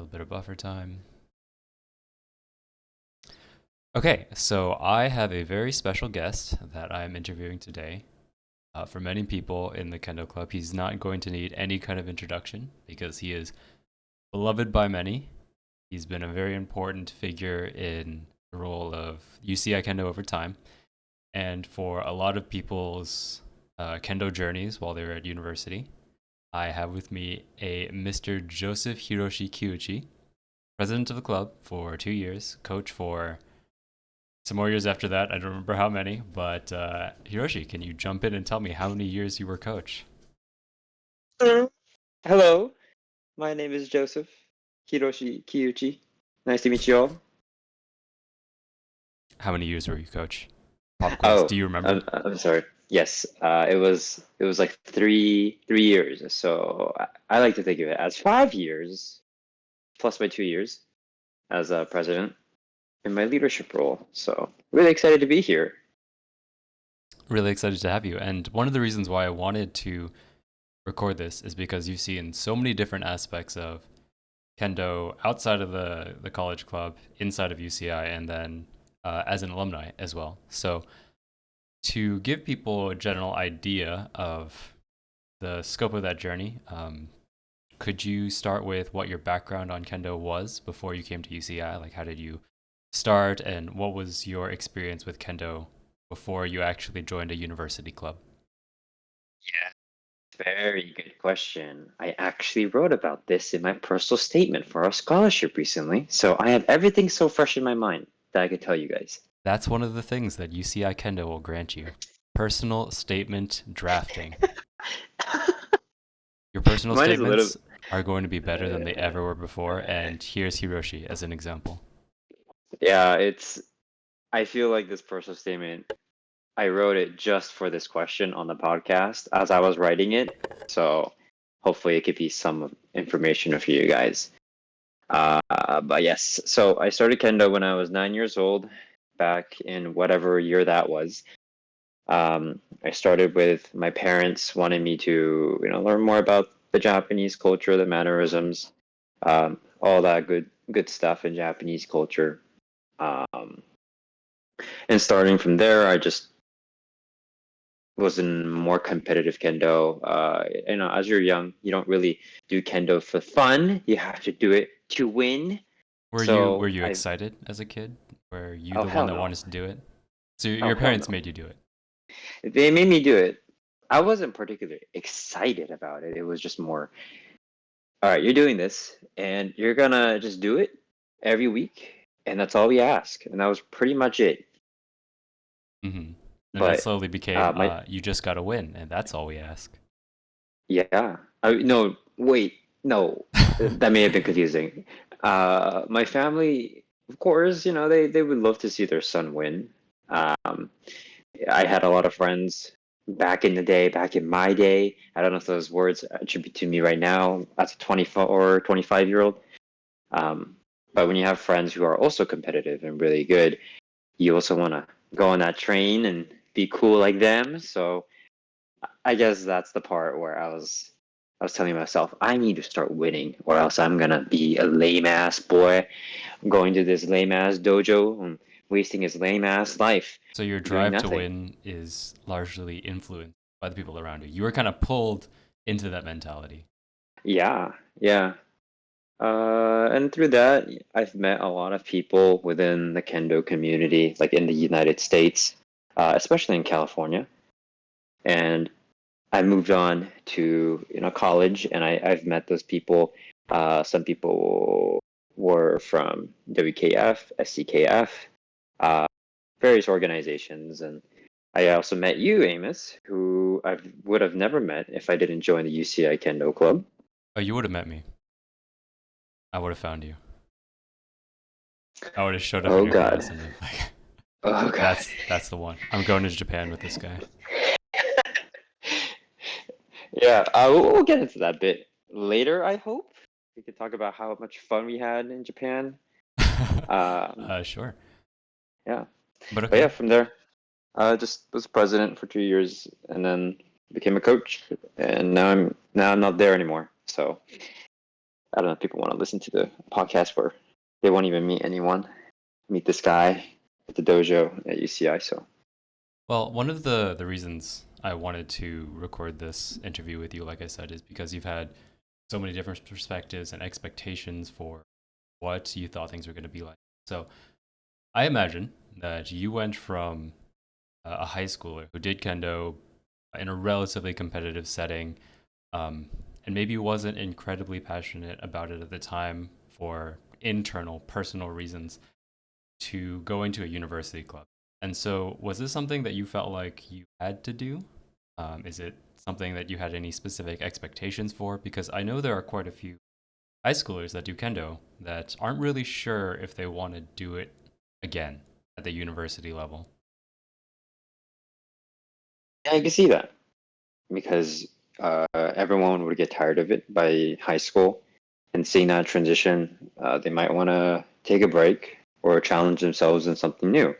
little bit of buffer time. Okay, so I have a very special guest that I'm interviewing today. For many people in the Kendo Club, he's not going to need any kind of introduction because he is beloved by many. He's been a very important figure in the role of UCI Kendo over time, and for a lot of people's Kendo journeys while they were at university. I have with me a Mr. Joseph Hiroshi Kiuchi, president of the club for 2 years, coach for some more years after that. I don't remember how many, but Hiroshi, can you jump in and tell me how many years you were coach? Hello, my name is Joseph Hiroshi Kiuchi. Nice to meet you all. How many years were you coach? Pop quiz. Oh, Do you remember? I'm sorry. Yes, it was like three years. So I like to think of it as 5 years plus my 2 years as a president in my leadership role. So really excited to be here. Really excited to have you. And one of the reasons why I wanted to record this is because you've seen so many different aspects of Kendo outside of the college club, inside of UCI, and then as an alumni as well. So to give people a general idea of the scope of that journey, could you start with what your background on Kendo was before you came to UCI? Like, how did you start, and what was your experience with Kendo before you actually joined a university club? Yeah, very good question. I actually wrote about this in my personal statement for our scholarship recently. So I have everything so fresh in my mind that I could tell you guys. That's one of the things that UCI Kendo will grant you. Personal statement drafting. Your personal Mine is a little. statements are going to be better than they ever were before, and here's Hiroshi as an example. Yeah, it's. I feel like this personal statement, I wrote it just for this question on the podcast as I was writing it. So hopefully it could be some information for you guys. But yes, so I started Kendo when I was 9 years old, back in whatever year that was. I started with my parents wanting me to, learn more about the Japanese culture, the mannerisms, all that good stuff in Japanese culture. Um, and starting from there, I just was in more competitive kendo. As you're young, you don't really do kendo for fun. You have to do it to win. Were So you I, excited as a kid? Were you oh the one hell that no, wanted to do it? So oh your hell parents no. made you do it. They made me do it. I wasn't particularly excited about it. It was just more, all right, you're doing this, and you're gonna just do it every week, and that's all we ask. And that was pretty much it. Hmm. And that But slowly became, my you just got to win, and that's all we ask. yeah, no, wait, no, that may have been confusing. My family, of course, they would love to see their son win. Um, I had a lot of friends back in the day, back in my day. I don't know if those words attribute to me right now as a 24 or 25-year-old. Um, but when you have friends who are also competitive and really good, you also want to go on that train and be cool like them. So I guess that's the part where I was telling myself I need to start winning, or else I'm gonna be a lame ass boy going to this lame ass dojo and wasting his lame ass life So your doing drive to nothing. win is largely influenced by the people around you. You were kind of pulled into that mentality. Yeah, yeah. And through that, I've met a lot of people within the kendo community, like in the United States, especially in California. And I moved on to college, and I've met those people. Some people were from WKF, SCKF, uh, various organizations, and I also met you, Amos, who I would have never met if I didn't join the UCI Kendo Club. Oh, you would have met me. I would have found you. I would have showed up in Oh your God. class and been like, Oh God. that's the one. I'm going to Japan with this guy. Yeah, we'll get into that bit later, I hope. We could talk about how much fun we had in Japan. Um, Sure. yeah. But But okay. yeah, from there, I just was president for 2 years and then became a coach. And now I'm not there anymore. So I don't know if people want to listen to the podcast where they won't even meet anyone, meet this guy at the dojo at UCI. So Well, one of the reasons I wanted to record this interview with you, like I said, is because you've had so many different perspectives and expectations for what you thought things were going to be like. So I imagine that you went from a high schooler who did kendo in a relatively competitive setting, and maybe wasn't incredibly passionate about it at the time for internal personal reasons, to go into a university club. And so, was this something that you felt like you had to do? Is it something that you had any specific expectations for? Because I know there are quite a few high schoolers that do kendo that aren't really sure if they want to do it again at the university level. yeah, I can see that because everyone would get tired of it by high school, and seeing that transition, they might want to take a break or challenge themselves in something new.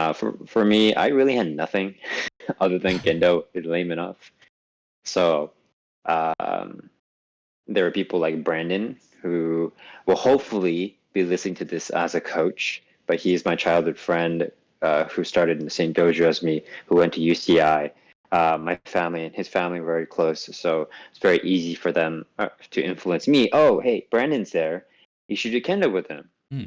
For me, I really had nothing other than kendo. It's lame enough. So um, there are people like Brandon who will hopefully be listening to this as a coach, but he's my childhood friend who started in the same dojo as me, who went to UCI. My family and his family were very close, so it's very easy for them to influence me. Oh, hey, Brandon's there. You should do kendo with him. Hmm.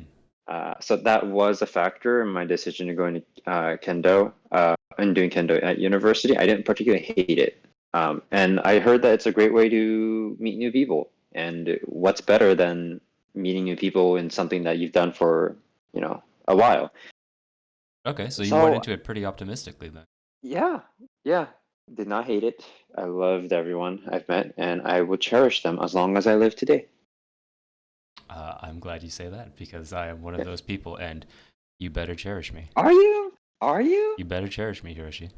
So that was a factor in my decision to go into kendo and doing kendo at university. I didn't particularly hate it. And I heard that it's a great way to meet new people. And what's better than meeting new people in something that you've done for, a while? Okay, so you went So into it pretty optimistically then. yeah, yeah, did not hate it. I loved everyone I've met, and I will cherish them as long as I live today. I'm glad you say that because I am one of those people, and you better cherish me. Are you? Are you? You better cherish me, Hiroshi.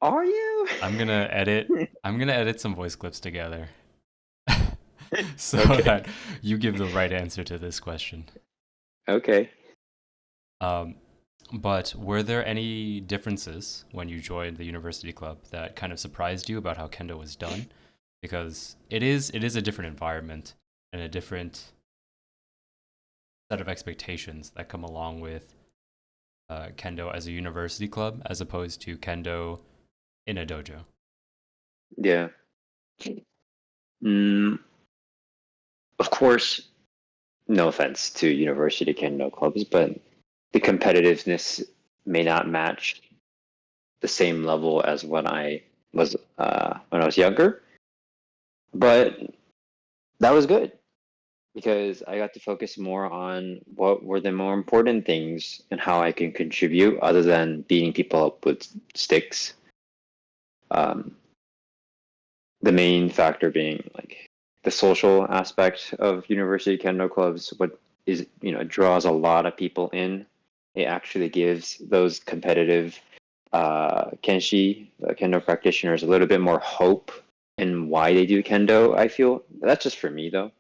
Are you? I'm gonna edit. I'm gonna edit some voice clips together so Okay. that you give the right answer to this question. Okay. Um, but were there any differences when you joined the university club that kind of surprised you about how kendo was done? Because it is a different environment and a different set of expectations that come along with kendo as a university club as opposed to kendo in a dojo. Yeah. Mm, of course, no offense to university kendo clubs, but the competitiveness may not match the same level as when I was younger. But that was good because I got to focus more on what were the more important things and how I can contribute other than beating people up with sticks. Um, the main factor being like the social aspect of university kendo clubs. What is draws a lot of people in. It actually gives those competitive kenshi kendo practitioners a little bit more hope in why they do kendo. I feel that's just for me though,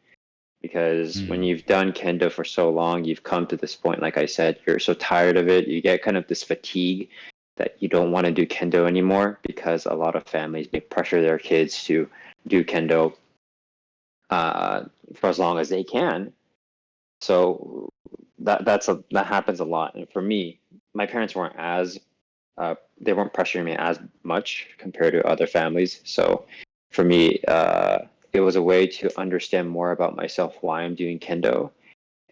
because when Hmm. you've done kendo for so long, you've come to this point. Like I said, you're so tired of it. You get kind of this fatigue that you don't want to do kendo anymore because a lot of families may pressure their kids to do kendo for as long as they can. So that happens a lot. And for me, my parents weren't as they weren't pressuring me as much compared to other families. So for me, it was a way to understand more about myself, why I'm doing kendo,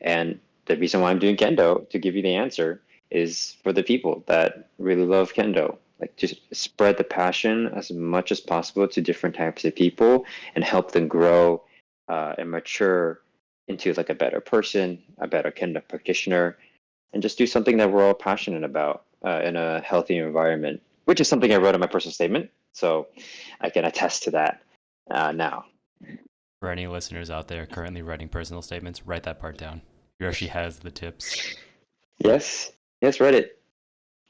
and the reason why I'm doing kendo, to give you the answer, is for the people that really love kendo. Like just spread the passion as much as possible to different types of people and help them grow and mature into like a better person, a better kendo practitioner, and just do something that we're all passionate about in a healthy environment, which is something I wrote in my personal statement. So I can attest to that now. For any listeners out there currently writing personal statements, write that part down. Hiroshi has the tips. Yes, yes, Reddit.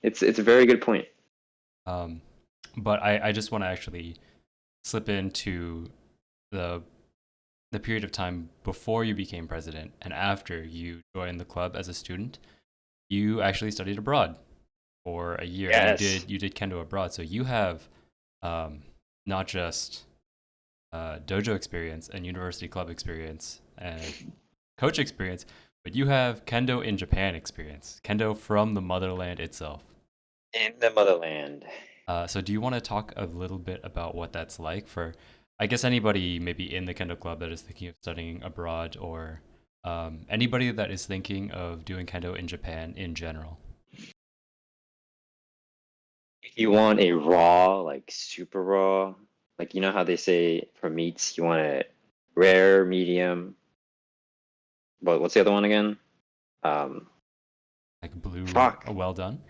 It's a very good point. Um, but I just want to actually slip into the the period of time before you became president and after you joined the club as a student. You actually studied abroad for a year, and Yes. you did kendo abroad. So you have not just dojo experience and university club experience and coach experience, but you have kendo in Japan experience, kendo from the motherland itself. In the motherland. So do you want to talk a little bit about what that's like for, I guess, anybody maybe in the Kendo Club that is thinking of studying abroad, or anybody that is thinking of doing Kendo in Japan in general? If you want a raw, like super raw, like you know how they say for meats, you want it rare, medium. But what's the other one again? Um, Like blue, fuck. well done.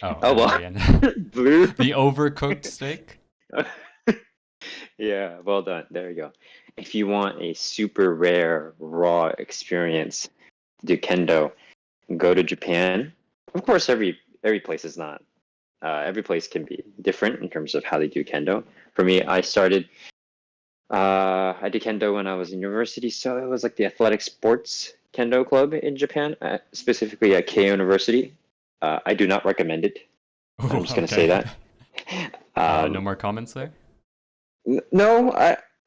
Oh, Oh at the well, very end. blue. The overcooked steak? Yeah, well done. There you go. If you want a super rare raw experience to do kendo, go to Japan. Of course, every place is not. Every place can be different in terms of how they do kendo. For me, I did kendo when I was in university, so it was like the athletic sports kendo club in Japan, specifically at Keio University. I do not recommend it. I'm Oh, just gonna say okay. that. No Um, more comments there? no,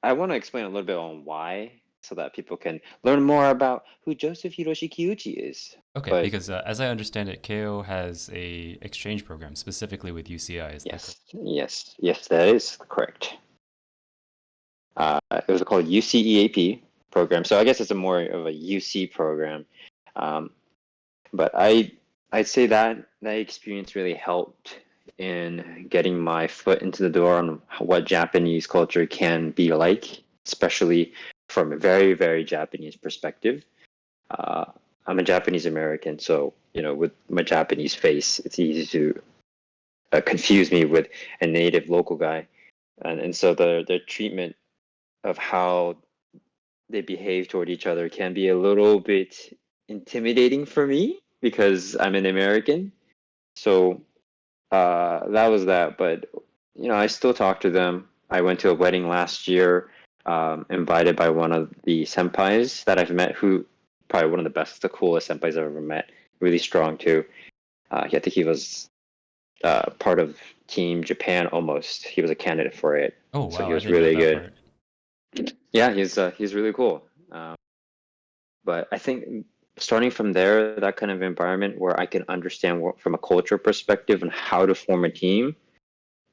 I want to explain a little bit on why, so that people can learn more about who Joseph Hiroshi Kiyuchi is. Okay, But because as I understand it, KO has a exchange program specifically with UCI. Is that correct? yes, that is correct. It was called UCEAP program, so I guess it's a more of a UC program. Um, but I'd say that that experience really helped in getting my foot into the door on what Japanese culture can be like, especially from a very Japanese perspective. Uh, I'm a Japanese American, so you know, with my Japanese face, it's easy to confuse me with a native local guy, and so the treatment of how they behave toward each other can be a little bit intimidating for me because I'm an American. So that was that. But you know, I still talk to them. I went to a wedding last year, invited by one of the senpais that I've met, who probably one of the best, the coolest senpais I've ever met. Really strong too. I think he was part of Team Japan almost. He was a candidate for it, Oh, so he wow, I was didn't know really that good. part. Yeah, he's really cool. But I think starting from there, that kind of environment where I can understand what, from a culture perspective and how to form a team,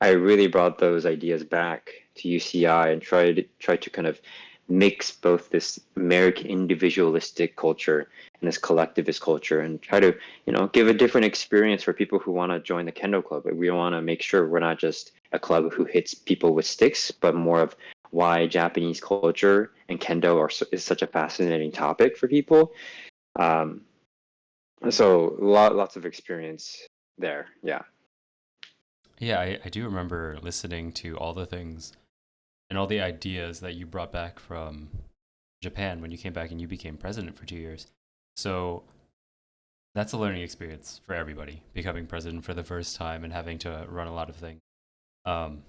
I really brought those ideas back to UCI and tried to kind of mix both this American individualistic culture and this collectivist culture and try to, you know, give a different experience for people who want to join the Kendo Club. We want to make sure we're not just a club who hits people with sticks, but more of why Japanese culture and Kendo is such a fascinating topic for people. Um, so lots of experience there. Yeah. Yeah, I do remember listening to all the things and all the ideas that you brought back from Japan when you came back and you became president for 2 years. So that's a learning experience for everybody, becoming president for the first time and having to run a lot of things. Um,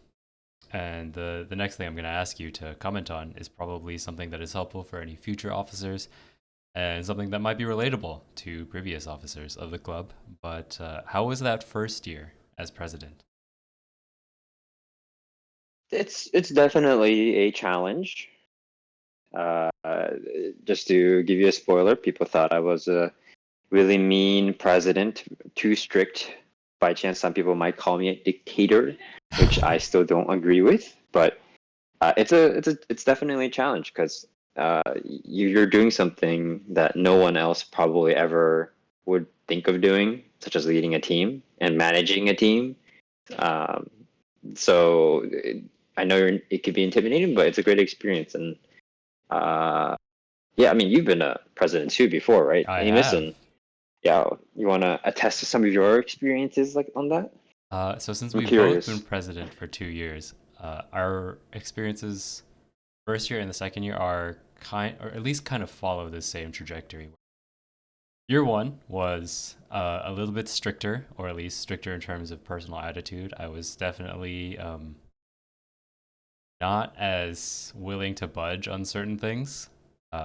and the next thing I'm going to ask you to comment on is probably something that is helpful for any future officers and something that might be relatable to previous officers of the club. But how was that first year as president? It's definitely a challenge. Uh, just to give you a spoiler, people thought I was a really mean president, too strict. By chance, some people might call me a dictator, which I still don't agree with. But it's definitely a challenge because you're doing something that no one else probably ever would think of doing, such as leading a team and managing a team. Um, so I know it could be intimidating, but it's a great experience. And uh, yeah, I mean, you've been a president too before, right, I Amos? have. And yeah, you want to attest to some of your experiences like on that? So since I'm we've both been curious. president for 2 years, our experiences first year and the second year are or at least kind of follow the same trajectory. Year one was a little bit stricter, or at least stricter in terms of personal attitude. I was definitely not as willing to budge on certain things.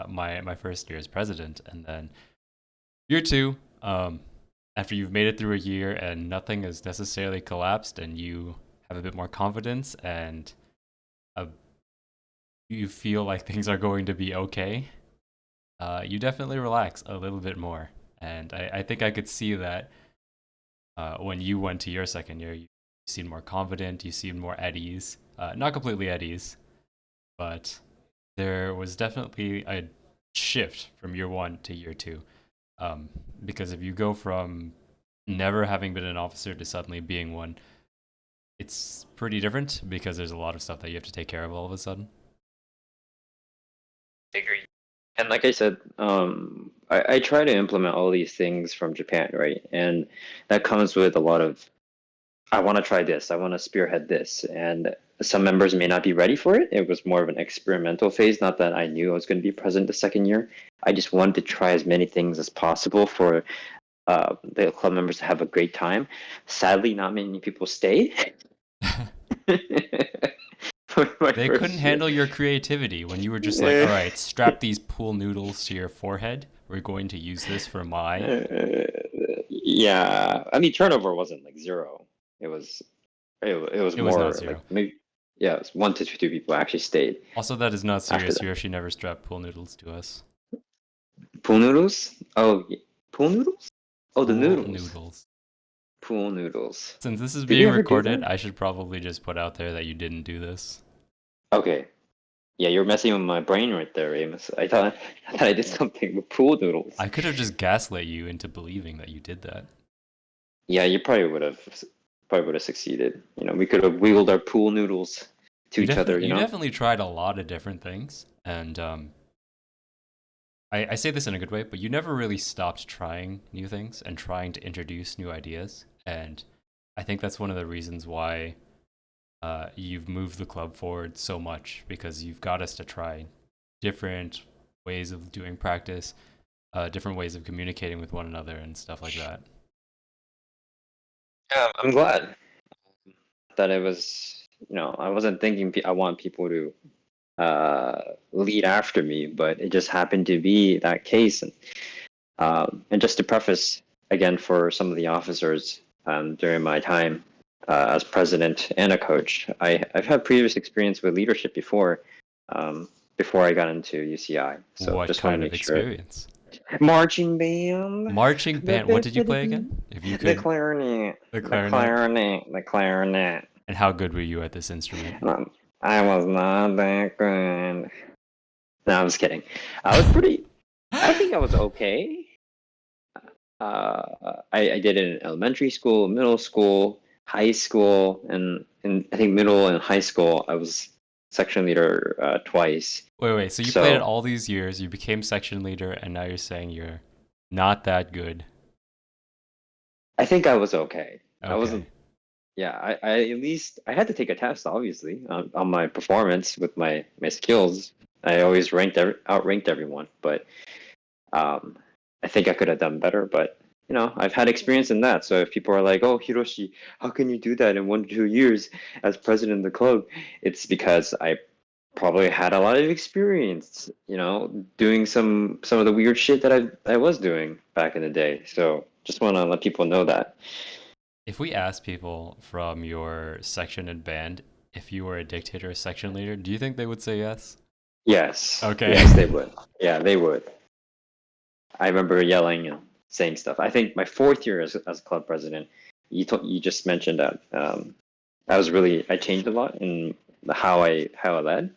My first year as president, and then year two, after you've made it through a year and nothing has necessarily collapsed, and you have a bit more confidence and a you feel like things are going to be okay, you definitely relax a little bit more. And I think I could see that when you went to your second year, you seemed more confident, you seemed more at ease. Not completely at ease, but there was definitely a shift from year one to year two. Because if you go from never having been an officer to suddenly being one, it's pretty different because there's a lot of stuff that you have to take care of all of a sudden. I agree. And like I said, I try to implement all these things from Japan, right? And that comes with a lot of, I want to try this, I want to spearhead this. And some members may not be ready for it. It was more of an experimental phase, not that I knew I was going to be present the second year. I just wanted to try as many things as possible for the club members to have a great time. Sadly, not many people stayed for my They couldn't first year. handle your creativity when you were just like, all right, strap these pool noodles to your forehead. We're going to use this for my. Yeah, I mean turnover wasn't like zero. It was it was It was not more like zero. maybe yeah, it was 1 to 2 people actually stayed Also, that is not after serious. that. Hiroshi never strapped pool noodles to us. Pool noodles? Oh, pool noodles? Oh, the Pool noodles. noodles. Pool noodles. Since this is Did you being ever do recorded, that? I should probably just put out there that you didn't do this. Okay. Yeah, you're messing with my brain right there, Amos. I thought I did something with pool noodles. I could have just gaslit you into believing that you did that. Yeah, you probably would have succeeded. You know, we could have wiggled our pool noodles to each other, you You know? definitely tried a lot of different things, and I say this in a good way, but you never really stopped trying new things and trying to introduce new ideas. And I think that's one of the reasons why you've moved the club forward so much because you've got us to try different ways of doing practice, different ways of communicating with one another, and stuff like that. Yeah, I'm glad that it was, you know, I wasn't thinking I want people to lead after me, but it just happened to be that case. And just to preface again for some of the officers during my time as president and a coach, I've had previous experience with leadership before I got into UCI. So What just want to kind of make sure. experience? Marching band, Marching band. What did you play again? If you the could, clarinet, the the clarinet. clarinet, the clarinet. And how good were you at this instrument? I was not that good. No, I'm just kidding. I was pretty. I think I was okay. I did it in elementary school, middle school, high school, and I think middle and high school I was section leader twice. Wait. So you played it So all these years, you became section leader, and now you're saying you're not that good. I think I was okay. I wasn't. Okay. Yeah, I at least I had to take a test, obviously, on my performance with my skills. I always outranked everyone, but Um, I think I could have done better, but you know, I've had experience in that. So if people are like, "Oh, Hiroshi, how can you do that in 1 to 2 years as president of the club?" It's because I probably had a lot of experience, you know, doing some of the weird shit that I was doing back in the day. So just want to let people know that. If we ask people from your section and band if you were a dictator or section leader, do you think they would say yes? Yes, Okay. yes, they would. Yeah, they would. I remember yelling and saying stuff. I think my fourth year as club president, you just mentioned that I changed a lot in how I led.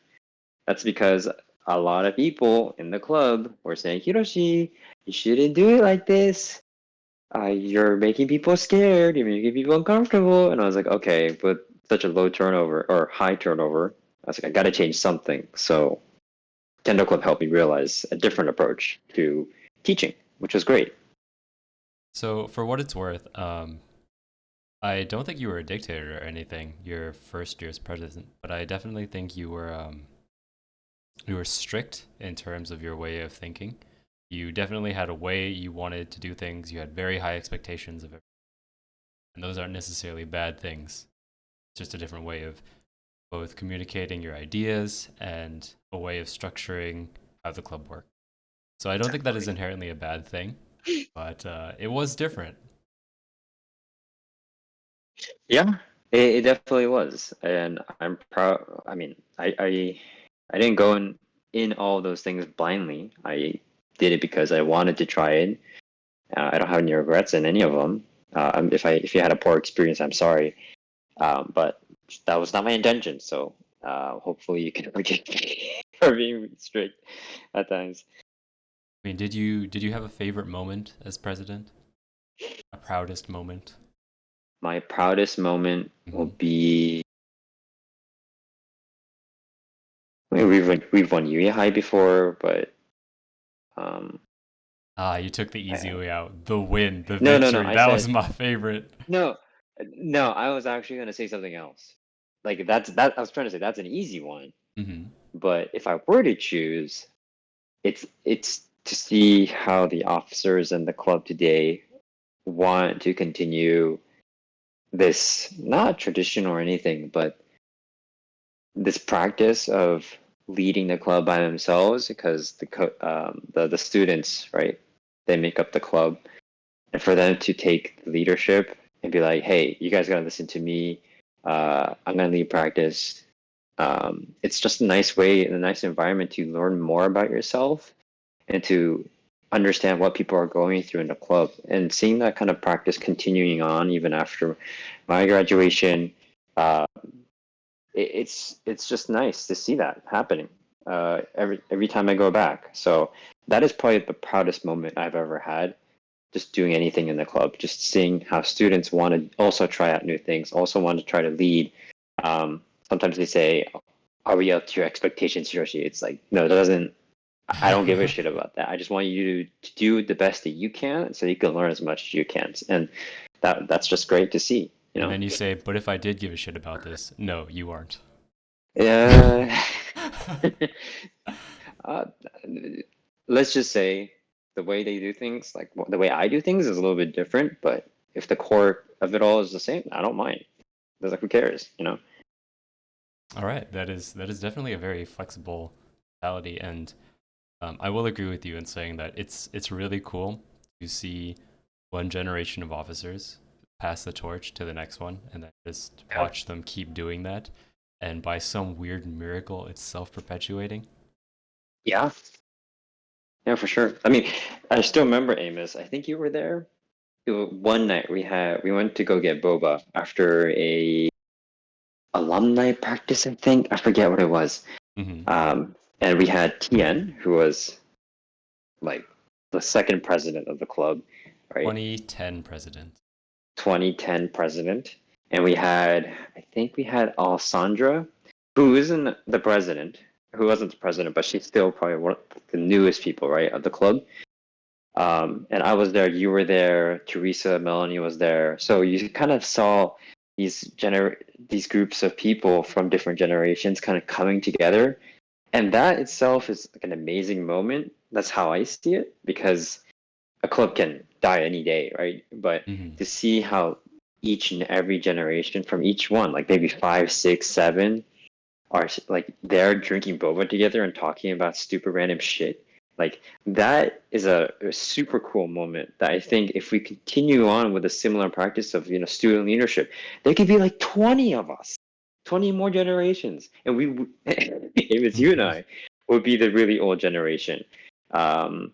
That's because a lot of people in the club were saying, Hiroshi, you shouldn't do it like this. You're making people scared. You're making people uncomfortable. And I was like, okay, but such a low turnover or high turnover. I was like, I got to change something. So Kendo Club helped me realize a different approach to teaching, which was great. So for what it's worth, I don't think you were a dictator or anything your first year as president, but I definitely think you were strict in terms of your way of thinking. You definitely had a way you wanted to do things. You had very high expectations of it, and those aren't necessarily bad things. It's just a different way of both communicating your ideas and a way of structuring how the club works. So I don't think that is inherently a bad thing, but it was different. Yeah, it definitely was, and I'm proud. I mean, I I didn't go in all those things blindly. I did it because I wanted to try it. I don't have any regrets in any of them. If you had a poor experience, I'm sorry. But that was not my intention. So hopefully you can forgive me for being strict at times. I mean, did you have a favorite moment as president? A proudest moment? My proudest moment will Hmm. be. I mean, we've won Uni High before, but um, Ah, you took the easy I, way out. The win, the no. victory. I That was said my favorite. no, no. I was actually gonna say something else. Like that. I was trying to say that's an easy one. Hmm. But if I were to choose, it's to see how the officers and the club today want to continue this not tradition or anything, but this practice of leading the club by themselves because the students, right, they make up the club, and for them to take the leadership and be like, hey, you guys gotta listen to me. I'm gonna lead practice. It's just a nice way and a nice environment to learn more about yourself and to understand what people are going through in the club, and seeing that kind of practice continuing on even after my graduation. uh, it's just nice to see that happening every time I go back. So that is probably the proudest moment I've ever had, just doing anything in the club, just seeing how students want to also try out new things, also want to try to lead. Sometimes they say, are we up to your expectations, Hiroshi? It's like, no, it doesn't. I don't give a shit about that. I just want you to do the best that you can so you can learn as much as you can. And that's just great to see, you And know? then you say, but if I did give a shit about this, no, you aren't. Yeah. uh, let's just say the way they do things, like the way I do things, is a little bit different. But if the core of it all is the same, I don't mind. It's like, who cares, you know? All right, that is definitely a very flexible mentality, and I will agree with you in saying that it's really cool to see one generation of officers pass the torch to the next one, and then just Yeah. watch them keep doing that, and by some weird miracle, it's self-perpetuating. Yeah. Yeah, for sure. I mean, I still remember Amos. I think you were there. One night we went to go get boba after a alumni practice. I think I forget what it was. Hmm. And we had Tien, who was like the second president of the club, right? 2010 president. 2010 president. And I think we had Alessandra, who isn't the president, who wasn't the president, but she's still probably one of the newest people, right, of the club. And I was there, you were there, Teresa, Melanie was there. So you kind of saw these groups of people from different generations kind of coming together. And that itself is like an amazing moment. That's how I see it, because a club can die any day, right? But Hmm. to see how each and every generation from each one, like maybe five, six, seven, are like they're drinking boba together and talking about stupid random shit. Like that is a super cool moment that I think if we continue on with a similar practice of student leadership, there could be like 20 of us, 20 more generations, and if it's you and I, would be the really old generation. Um,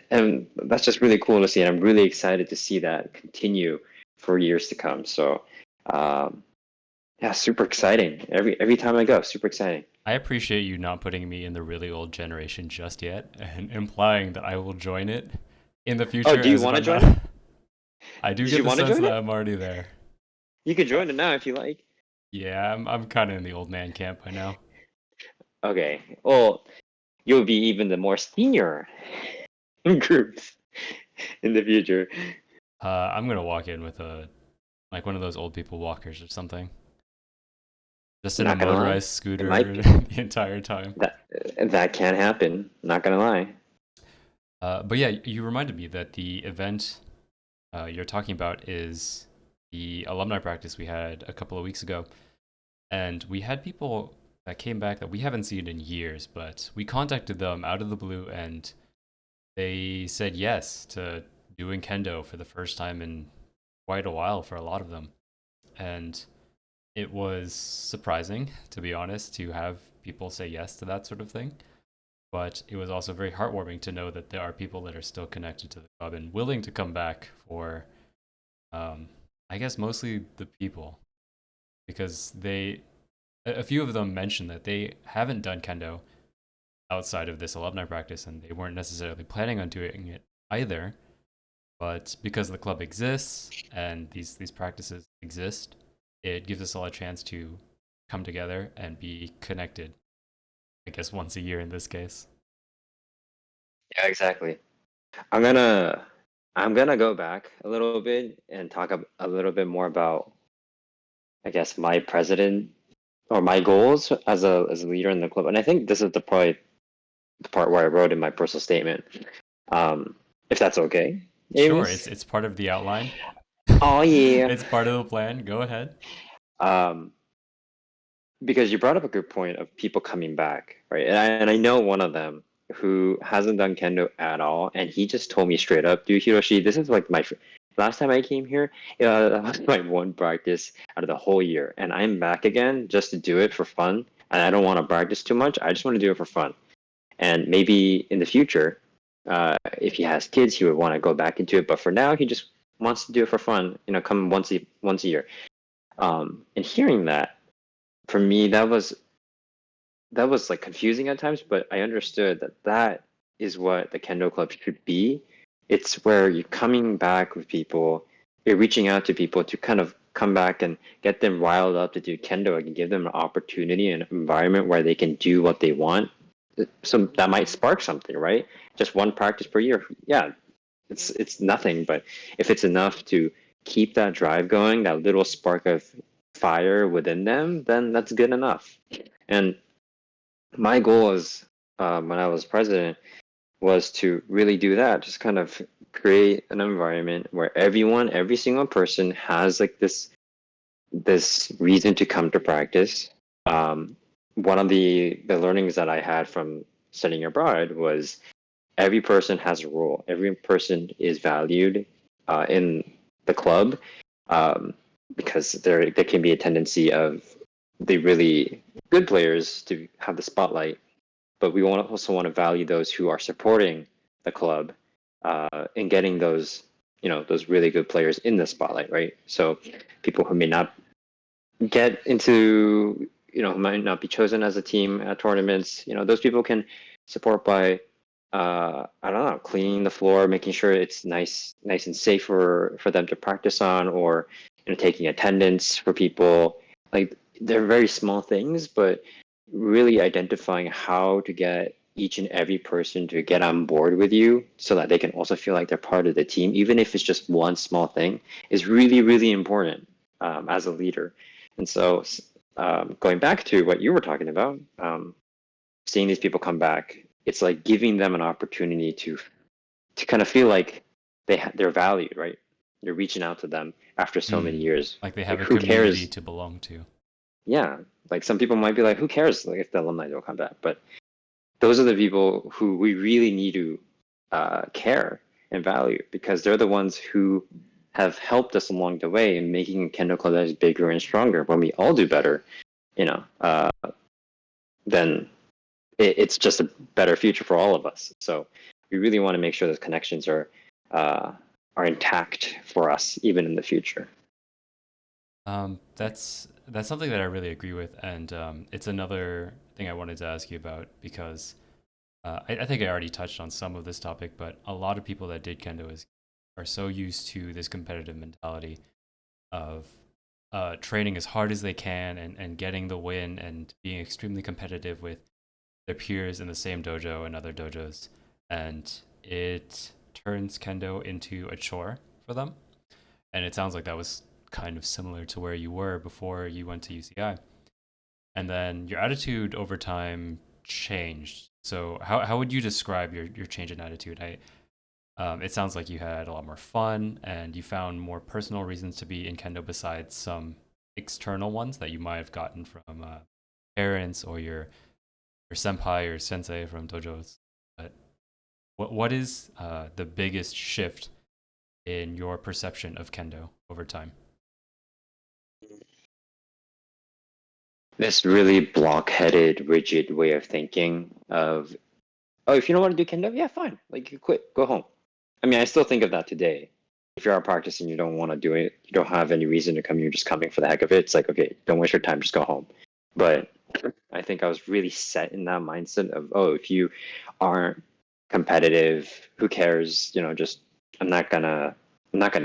and that's just really cool to see, and I'm really excited to see that continue for years to come. So, um, yeah, super exciting. Every time I go, super exciting. I appreciate you not putting me in the really old generation just yet and implying that I will join it in the Oh, future do you as if want to I'm join it? not. I do Did get you the want to sense join that it? I'm already there. You can Uh, join it now if you like. yeah, I'm kind of in the old man camp by now. Okay. Well, you'll be even the more senior groups in the future. I'm gonna walk in with a like one of those old people walkers or something, just in a Not gonna lie, motorized it might scooter be. the entire time. That that can happen. Not gonna lie. But yeah, you reminded me that the event you're talking about is the alumni practice we had a couple of weeks ago. And we had people that came back that we haven't seen in years, but we contacted them out of the blue and they said yes to doing kendo for the first time in quite a while for a lot of them. And it was surprising, to be honest, to have people say yes to that sort of thing. But it was also very heartwarming to know that there are people that are still connected to the club and willing to come back for, um, I guess, mostly the people, because a few of them mentioned that they haven't done kendo outside of this alumni practice and they weren't necessarily planning on doing it either. But because the club exists and these practices exist, it gives us all a chance to come together and be connected. I guess once a year in this case. Yeah, exactly. I'm gonna I'm gonna go back a little bit and talk a little bit more about, I guess, my president or my goals as a leader in the club. And I think this is probably the part where I wrote in my personal statement. If that's okay, Sure, Amos. it's part of the outline. Oh yeah. It's part of the plan. Go ahead. Um, because you brought up a good point of people coming back, right? And I know one of them who hasn't done kendo at all, and he just told me straight up, dude, Hiroshi, this is like last time I came here, that was my one practice out of the whole year, and I'm back again just to do it for fun, and I don't want to practice too much. I just want to do it for fun, and maybe in the future, if he has kids, he would want to go back into it, but for now, he just wants to do it for fun, come once a year. And hearing that, for me, that was like confusing at times, but I understood that that is what the Kendo Club should be. It's where you're coming back with people, you're reaching out to people to kind of come back and get them riled up to do Kendo and give them an opportunity and an environment where they can do what they want. So that might spark something, right? Just one practice per year. Yeah, it's nothing, but if it's enough to keep that drive going, that little spark of fire within them, then that's good enough. And my goal is, when I was president, was to really do that. Just kind of create an environment where every single person has like this reason to come to practice. One of the learnings that I had from studying abroad was every person has a role. Every person is valued in the club, um, because there can be a tendency of the really good players to have the spotlight, but we also want to value those who are supporting the club in getting those really good players in the spotlight, right? So people who may not get into, who might not be chosen as a team at tournaments, those people can support by, I don't know, cleaning the floor, making sure it's nice and safe for them to practice on, or taking attendance for people. Like, they're very small things, but really identifying how to get each and every person to get on board with you so that they can also feel like they're part of the team, even if it's just one small thing, is really, really important, as a leader. And so, going back to what you were talking about, seeing these people come back, it's like giving them an opportunity to kind of feel like they're valued, right? You're reaching out to them after so many Mm. years. Like they Like, have a who community cares? to belong to. Yeah, like some people might be like, who cares? Like, if the alumni don't come back, but those are the people who we really need to care and value, because they're the ones who have helped us along the way in making Kendo Club bigger and stronger. When we all do better, you know, uh, then it's just a better future for all of us. So we really want to make sure those connections uh, are intact for us even in the future. That's something that I really agree with, and it's another thing I wanted to ask you about because I think I already touched on some of this topic, but a lot of people that did kendo are so used to this competitive mentality of training as hard as they can and getting the win and being extremely competitive with their peers in the same dojo and other dojos, and it turns kendo into a chore for them. And it sounds like that was kind of similar to where you were before you went to UCI. And then your attitude over time changed. So how would you describe your change in attitude? It sounds like you had a lot more fun and you found more personal reasons to be in kendo besides some external ones that you might have gotten from parents or your senpai or sensei from dojos. But what is the biggest shift in your perception of kendo over time? this really blockheaded, rigid way of thinking of, oh, if you don't want to do kendo, yeah, fine. Like you quit, go home. I mean, I still think of that today. If you're out practicing, you don't want to do it, you don't have any reason to come, you're just coming for the heck of it. It's like, okay, don't waste your time, just go home. But I think I was really set in that mindset of, oh, if you aren't competitive, who cares? Just I'm not gonna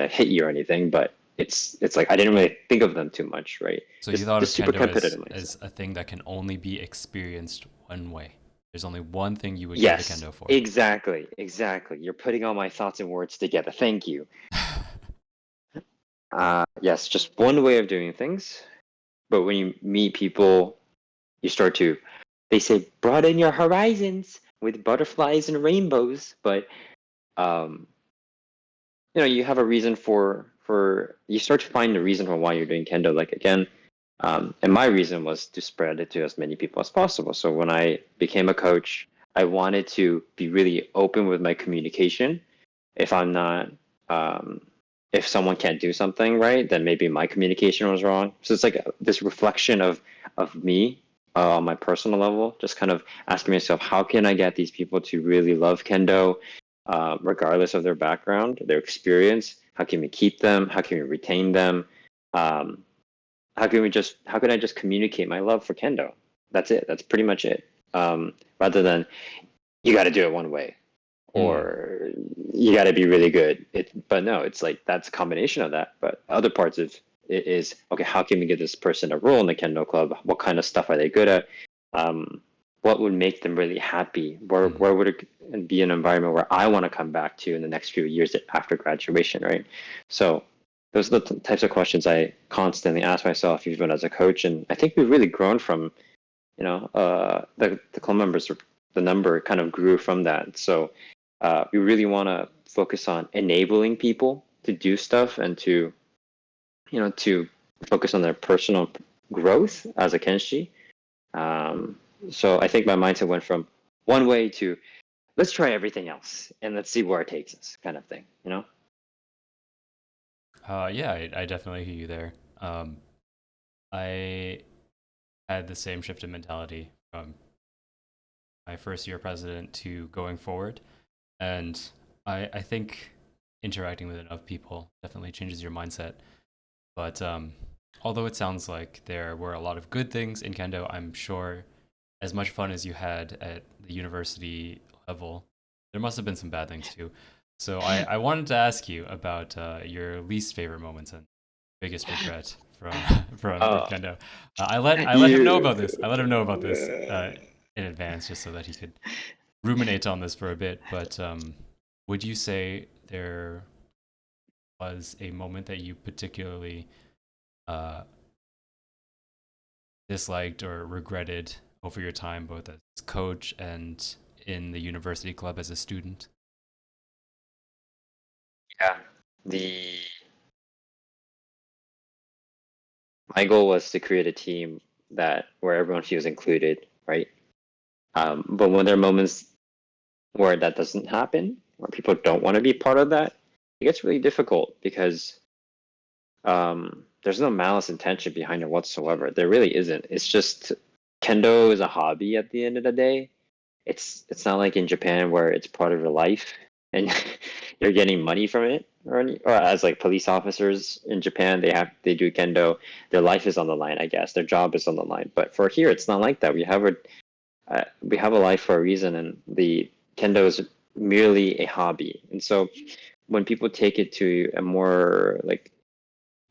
hit you or anything, but it's like I didn't really think of them too much, right? So you Just thought the of super kendo competitive mindset. as a thing that can only be experienced one way. There's only one thing you would go to Yes, kendo for. exactly. You're putting all my thoughts and words together. Thank you. Yes, just one way of doing things. But when you meet people, you start to, they say, broaden your horizons with butterflies and rainbows. But um, you have a reason for you start to find the reason for why you're doing kendo. Like again, and my reason was to spread it to as many people as possible. So when I became a coach, I wanted to be really open with my communication. If I'm not, if someone can't do something right, then maybe my communication was wrong. So it's like this reflection of me on my personal level, just kind of asking myself, how can I get these people to really love kendo, regardless of their background, their experience? How can we keep them? How can we retain them? Um, how can I just communicate my love for kendo? That's it. That's pretty much it. Rather than you got to do it one way or you got to be really good. But no, it's like that's a combination of that. But other parts of it is okay. How can we give this person a role in the Kendo Club? What kind of stuff are they good at? What would make them really happy? Where would it be an environment where I want to come back to in the next few years after graduation, right? So those are the types of questions I constantly ask myself, even as a coach. And I think we've really grown from, the club members, the number kind of grew from that. So we really want to focus on enabling people to do stuff and to focus on their personal growth as a kenshi. So I think my mindset went from one way to let's try everything else and let's see where it takes us, kind of thing. Yeah, I definitely hear you there. I had the same shift in mentality from my first year president to going forward. And I think interacting with enough people definitely changes your mindset. But although it sounds like there were a lot of good things in kendo, I'm sure as much fun as you had at the university level, there must have been some bad things too. So I wanted to ask you about your least favorite moments and biggest regret from from Oh, kendo. I let him know you. about this. I let him know about this in advance, just so that he could ruminate on this for a bit. But would you say there was a moment that you particularly uh, disliked or regretted over your time, both as coach and in the university club as a student? Yeah. The My goal was to create a team that where everyone feels included, right? But when there are moments where that doesn't happen, or people don't want to be part of that, it gets really difficult because there's no malice intention behind it whatsoever. There really isn't. It's just kendo is a hobby at the end of the day. It's not like in Japan where it's part of your life and you're getting money from it or as like police officers in Japan they do kendo, their life is on the line, I guess their job is on the line, but for here it's not like that. We have a life for a reason, and the kendo is merely a hobby. And so when people take it to a more like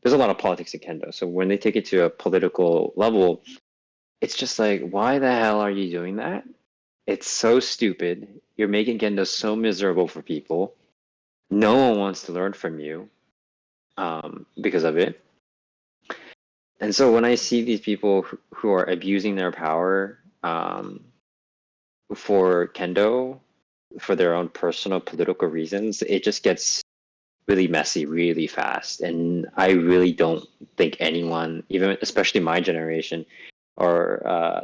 there's a lot of politics in kendo, so when they take it to a political level, it's just like, why the hell are you doing that? It's so stupid. You're making kendo so miserable for people. No one wants to learn from you because of it. And so when I see these people who are abusing their power for kendo, for their own personal political reasons, it just gets really messy really fast. And I really don't think anyone, even especially my generation, or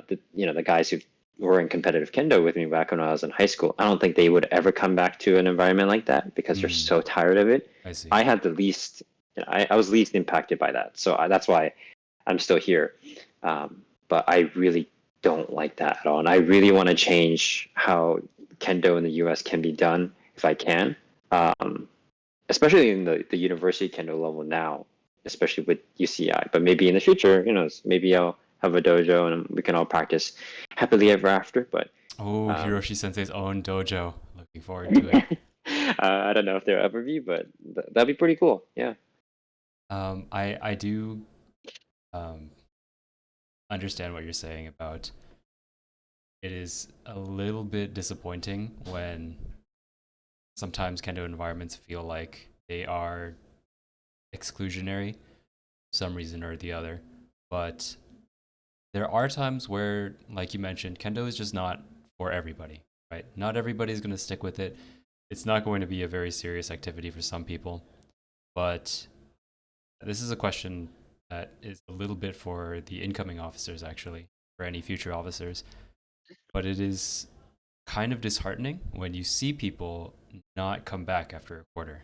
the guys who were in competitive kendo with me back when I was in high school, I don't think they would ever come back to an environment like that because they're Mm, so tired of it. I see. I had the least, I was least impacted by that, so that's why I'm still here. but I really don't like that at all. And I really want to change how Kendo in the US can be done if I can. Um, Especially in the university Kendo level now, especially with UCI. But maybe in the future, who knows? Maybe I'll have a dojo and we can all practice happily ever after. But Oh, um, Hiroshi Sensei's own dojo. Looking forward to it. I don't know if there'll ever be, but that'd be pretty cool. Yeah. I do um, understand what you're saying about it is a little bit disappointing when sometimes kendo environments feel like they are exclusionary for some reason or the other. But there are times where, like you mentioned, kendo is just not for everybody, right? Not everybody is going to stick with it. It's not going to be a very serious activity for some people. But this is a question that is a little bit for the incoming officers, actually, for any future officers. But it is kind of disheartening when you see people not come back after a quarter.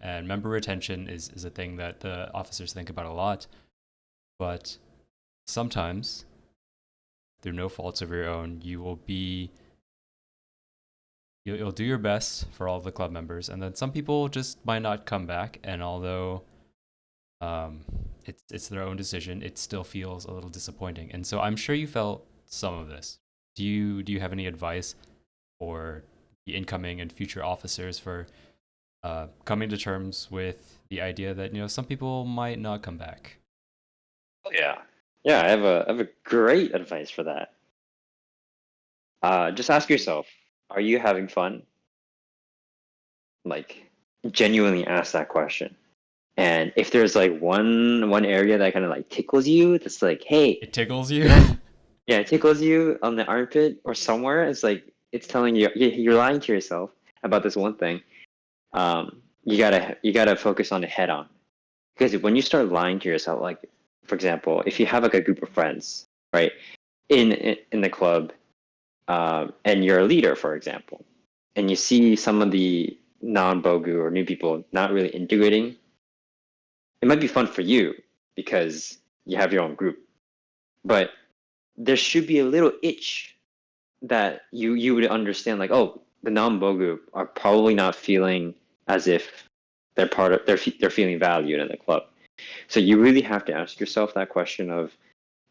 And member retention is a thing that the officers think about a lot. But sometimes, through no faults of your own, you'll do your best for all of the club members, and then some people just might not come back. And although um, it's their own decision, it still feels a little disappointing. And so I'm sure you felt some of this. Do you have any advice for the incoming and future officers for coming to terms with the idea that some people might not come back? Yeah. Yeah, I have a great advice for that. Just ask yourself, are you having fun? Like, genuinely ask that question. And if there's like one area that kind of like tickles you, that's like, hey, It tickles you. yeah, it tickles you on the armpit or somewhere. It's like it's telling you you're lying to yourself about this one thing. You gotta focus on it head on, because when you start lying to yourself, like for example, if you have like a group of friends, right, in the club, and you're a leader, for example, and you see some of the non-bogu or new people not really integrating, it might be fun for you because you have your own group, but there should be a little itch that you would understand, like, oh, the non-bogu are probably not feeling as if they're part of they're feeling valued in the club. So you really have to ask yourself that question of,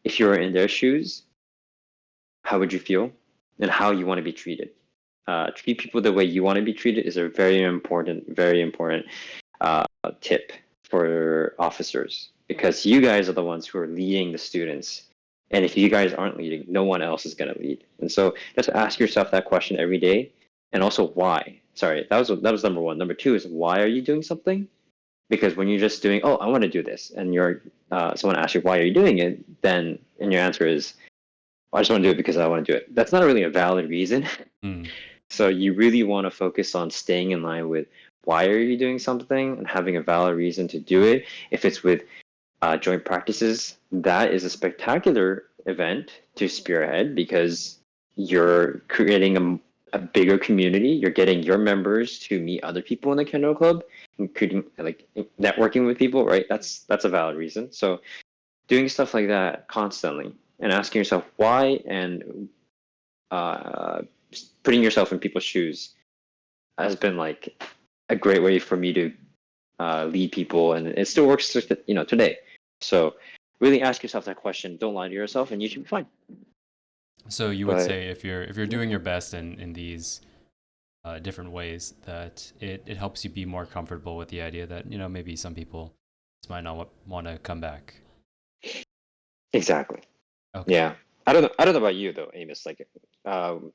if you're in their shoes, how would you feel and how you want to be treated. Treat people the way you want to be treated is a very important uh, tip for officers, because you guys are the ones who are leading the students. And if you guys aren't leading, no one else is going to lead. And so just ask yourself that question every day. And also why. Sorry, that was number one. Number two is, why are you doing something? Because when you're just doing, oh, I want to do this, and someone asks you, why are you doing it? Then, and your answer is, I just want to do it because I want to do it. That's not really a valid reason. Mm. So you really want to focus on staying in line with, why are you doing something, and having a valid reason to do it. If it's with joint practices, that is a spectacular event to spearhead, because you're creating a bigger community. You're getting your members to meet other people in the Kendo Club, including like networking with people, right? That's a valid reason. So doing stuff like that constantly and asking yourself why, and uh, putting yourself in people's shoes has been like a great way for me to lead people, and it still works, today. So really ask yourself that question. Don't lie to yourself, and you should be fine. So you would But say if you're doing your best in these different ways, that it helps you be more comfortable with the idea that maybe some people just might not want to come back. exactly, Okay. yeah. I don't know about you though, Amos. Like,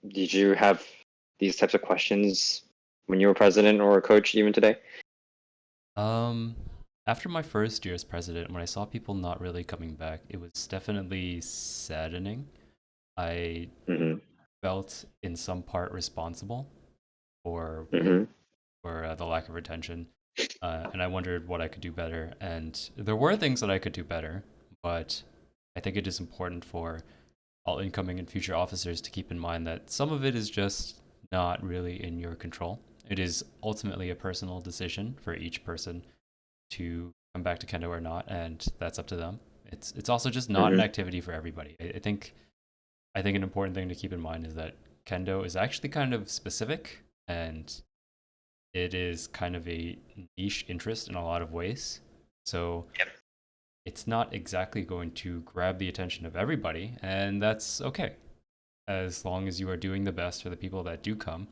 did you have these types of questions when you were president or a coach even today? Um, After my first year as president, when I saw people not really coming back, it was definitely saddening. I Mm-hmm. felt in some part responsible for Mm-hmm. the lack of retention, and I wondered what I could do better. And there were things that I could do better, but I think it is important for all incoming and future officers to keep in mind that some of it is just not really in your control. It is ultimately a personal decision for each person to come back to kendo or not, and that's up to them. It's also just not an Mm-hmm. activity for everybody. I think an important thing to keep in mind is that kendo is actually kind of specific, and it is kind of a niche interest in a lot of ways. So Yep. it's not exactly going to grab the attention of everybody, and that's okay. As long as you are doing the best for the people that do come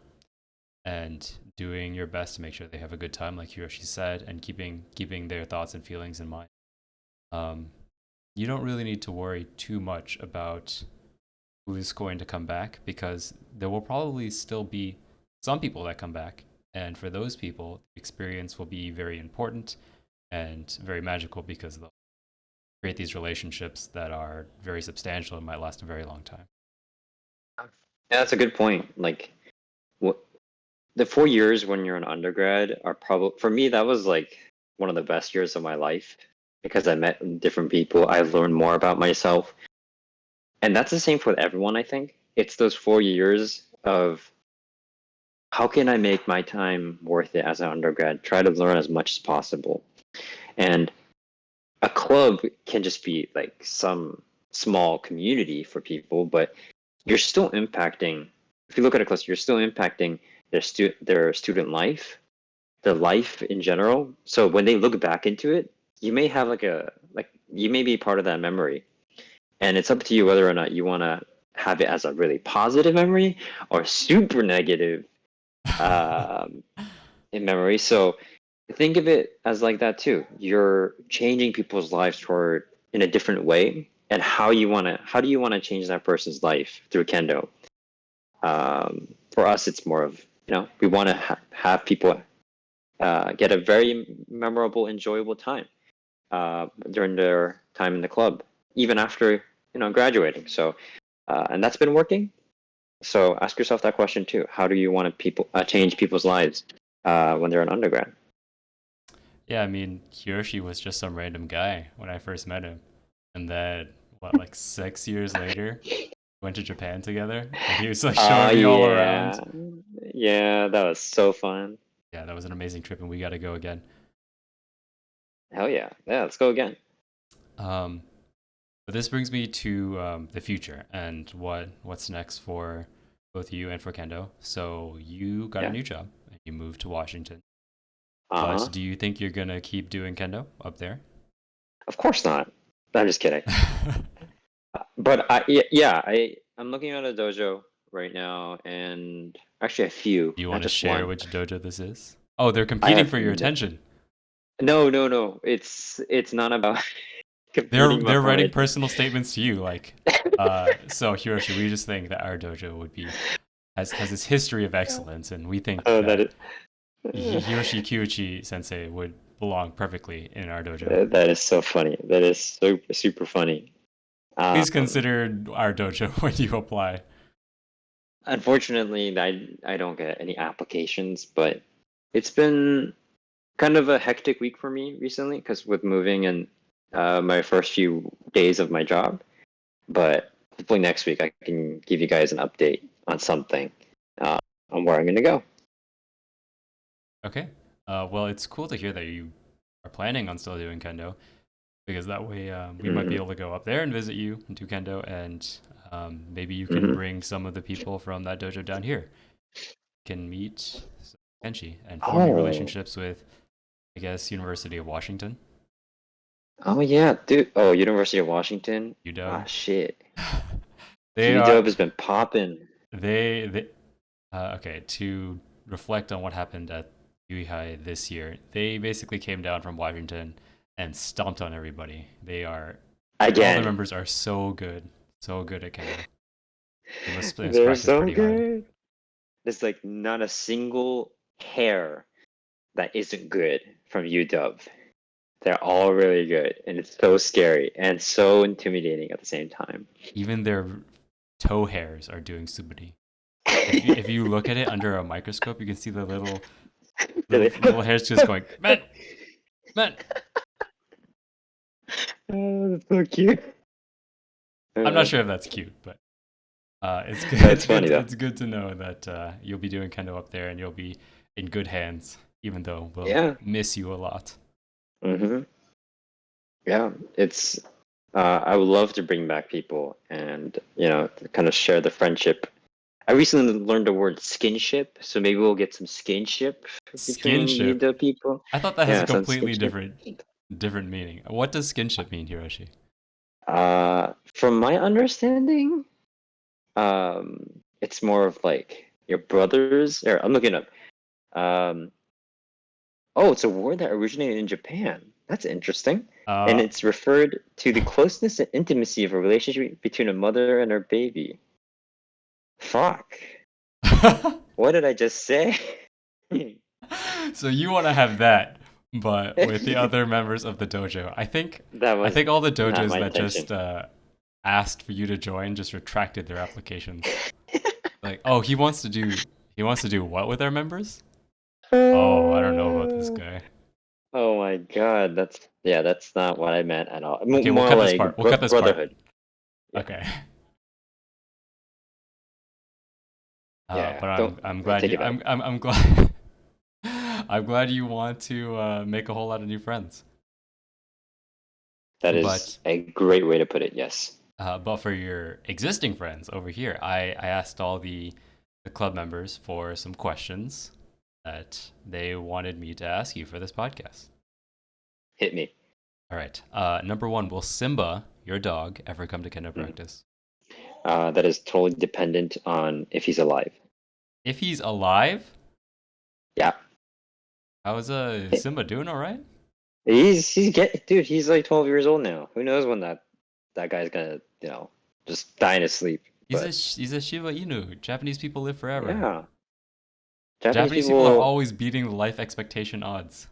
and doing your best to make sure they have a good time, like Hiroshi said, and keeping their thoughts and feelings in mind. Um, you don't really need to worry too much about who is going to come back, because there will probably still be some people that come back, and for those people, the experience will be very important and very magical because they'll create these relationships that are very substantial and might last a very long time. Yeah, that's a good point. Like, what the 4 years when you're an undergrad are probably for me that was like one of the best years of my life because I met different people. I learned more about myself, and that's the same for everyone. I think it's those 4 years of how can I make my time worth it as an undergrad? Try to learn as much as possible, and a club can just be like some small community for people, but you're still impacting. If you look at a cluster, you're still impacting their student life, their life in general. So when they look back into it, you may have like you may be part of that memory, and it's up to you whether or not you want to have it as a really positive memory or super negative um, in memory. So think of it as like that too. You're changing people's lives toward in a different way, and how do you want to change that person's life through kendo? For us, it's more of we want to have people get a very memorable, enjoyable time during their time in the club, even after graduating. So, and that's been working. So ask yourself that question too. How do you want to change people's lives when they're an undergrad? Yeah, I mean, Hiroshi was just some random guy when I first met him. And then, what, like 6 years later, went to Japan together, and he was like showing me all Yeah, around. yeah, that was so fun. Yeah, that was an amazing trip, and we got to go again. Hell yeah, yeah. Let's go again. Um, but this brings me to the future and what's next for both you and for Kendo. So you got a Yeah. new job and you moved to Washington. But Uh-huh. do you think you're gonna keep doing Kendo up there? Of course not. I'm just kidding. But yeah, I'm looking at a dojo right now, and actually a few, Do you not want to just share one. which dojo this is? Oh, they're I competing have for your attention. no, no, no. It's not about They're competing they're for my writing personal statements to you, like, so Hiroshi, we just think that our dojo would be has this history of excellence, and we think Oh, that that is Hiroshi Kyuchi Sensei would belong perfectly in our dojo. that is so funny. That is super super funny. Please Um, consider our dojo when you apply. Unfortunately, I don't get any applications, but it's been kind of a hectic week for me recently because with moving and my first few days of my job. But hopefully next week I can give you guys an update on something uh, on where I'm going to go. Okay. Well, it's cool to hear that you are planning on still doing kendo, because that way we might be Mm-hmm. able to go up there and visit you and do kendo, and maybe you can Mm-hmm. bring some of the people from that dojo down here. Can meet Kenshi and forming Oh, relationships with, I guess, University of Washington, oh yeah, dude. Oh, University of Washington. Ah, UW. shit. They UW are has been popping. they okay, to reflect on what happened at UEHI this year. They basically came down from Washington and stomped on everybody. All their Again. members are so good at kendo. They must They're practice so pretty hard. good. There's like not a single hair that isn't good from UW. They're all really good, and it's so scary and so intimidating at the same time. Even their toe hairs are doing suburi. If you look at it under a microscope, you can see the little Really? little hairs just going man man. Oh, that's so cute. I'm not Uh, sure if that's cute, but it's good. that's funny though. It's good to know that you'll be doing kendo up there and you'll be in good hands, even though we'll Yeah. miss you a lot. Hmm. Yeah. It's I would love to bring back people and kind of share the friendship. I recently learned the word skinship, so maybe we'll get some skinship between Skinship. the people. I thought that has a Yeah, some completely skinship. different meaning. What does skinship mean, Hiroshi? From my understanding, it's more of like your brothers. Or I'm looking up. Um, oh, it's a word that originated in Japan. That's interesting. And Uh, it's referred to the closeness and intimacy of a relationship between a mother and her baby. Fuck. What did I just say? so you want to have that, but with the other members of the dojo. That I was think all the not dojos my that intention. just asked for you to join just retracted their applications. Like, oh, he wants to do what with our members? Oh, I don't know about this guy. Oh my god, that's not what I meant at all. Okay, we'll More cut this part. like We'll cut this part. brotherhood. Yeah, Okay. yeah. But Don't I'm glad take you it back. I'm glad I'm glad you want to make a whole lot of new friends. That is But a great way to put it. Yes. but for your existing friends over here, I asked all the club members for some questions that they wanted me to ask you for this podcast. Hit me. All right. Number one, will Simba, your dog, ever come to kendo Mm. practice? That is totally dependent on if he's alive. If he's alive, Yeah. how's Simba doing? All right. Dude, he's like 12 years old now. Who knows when that guy's gonna, just die in his sleep. But He's a Shiba Inu. Japanese people live forever. yeah, Japanese Japanese people are people always beating the life expectation odds.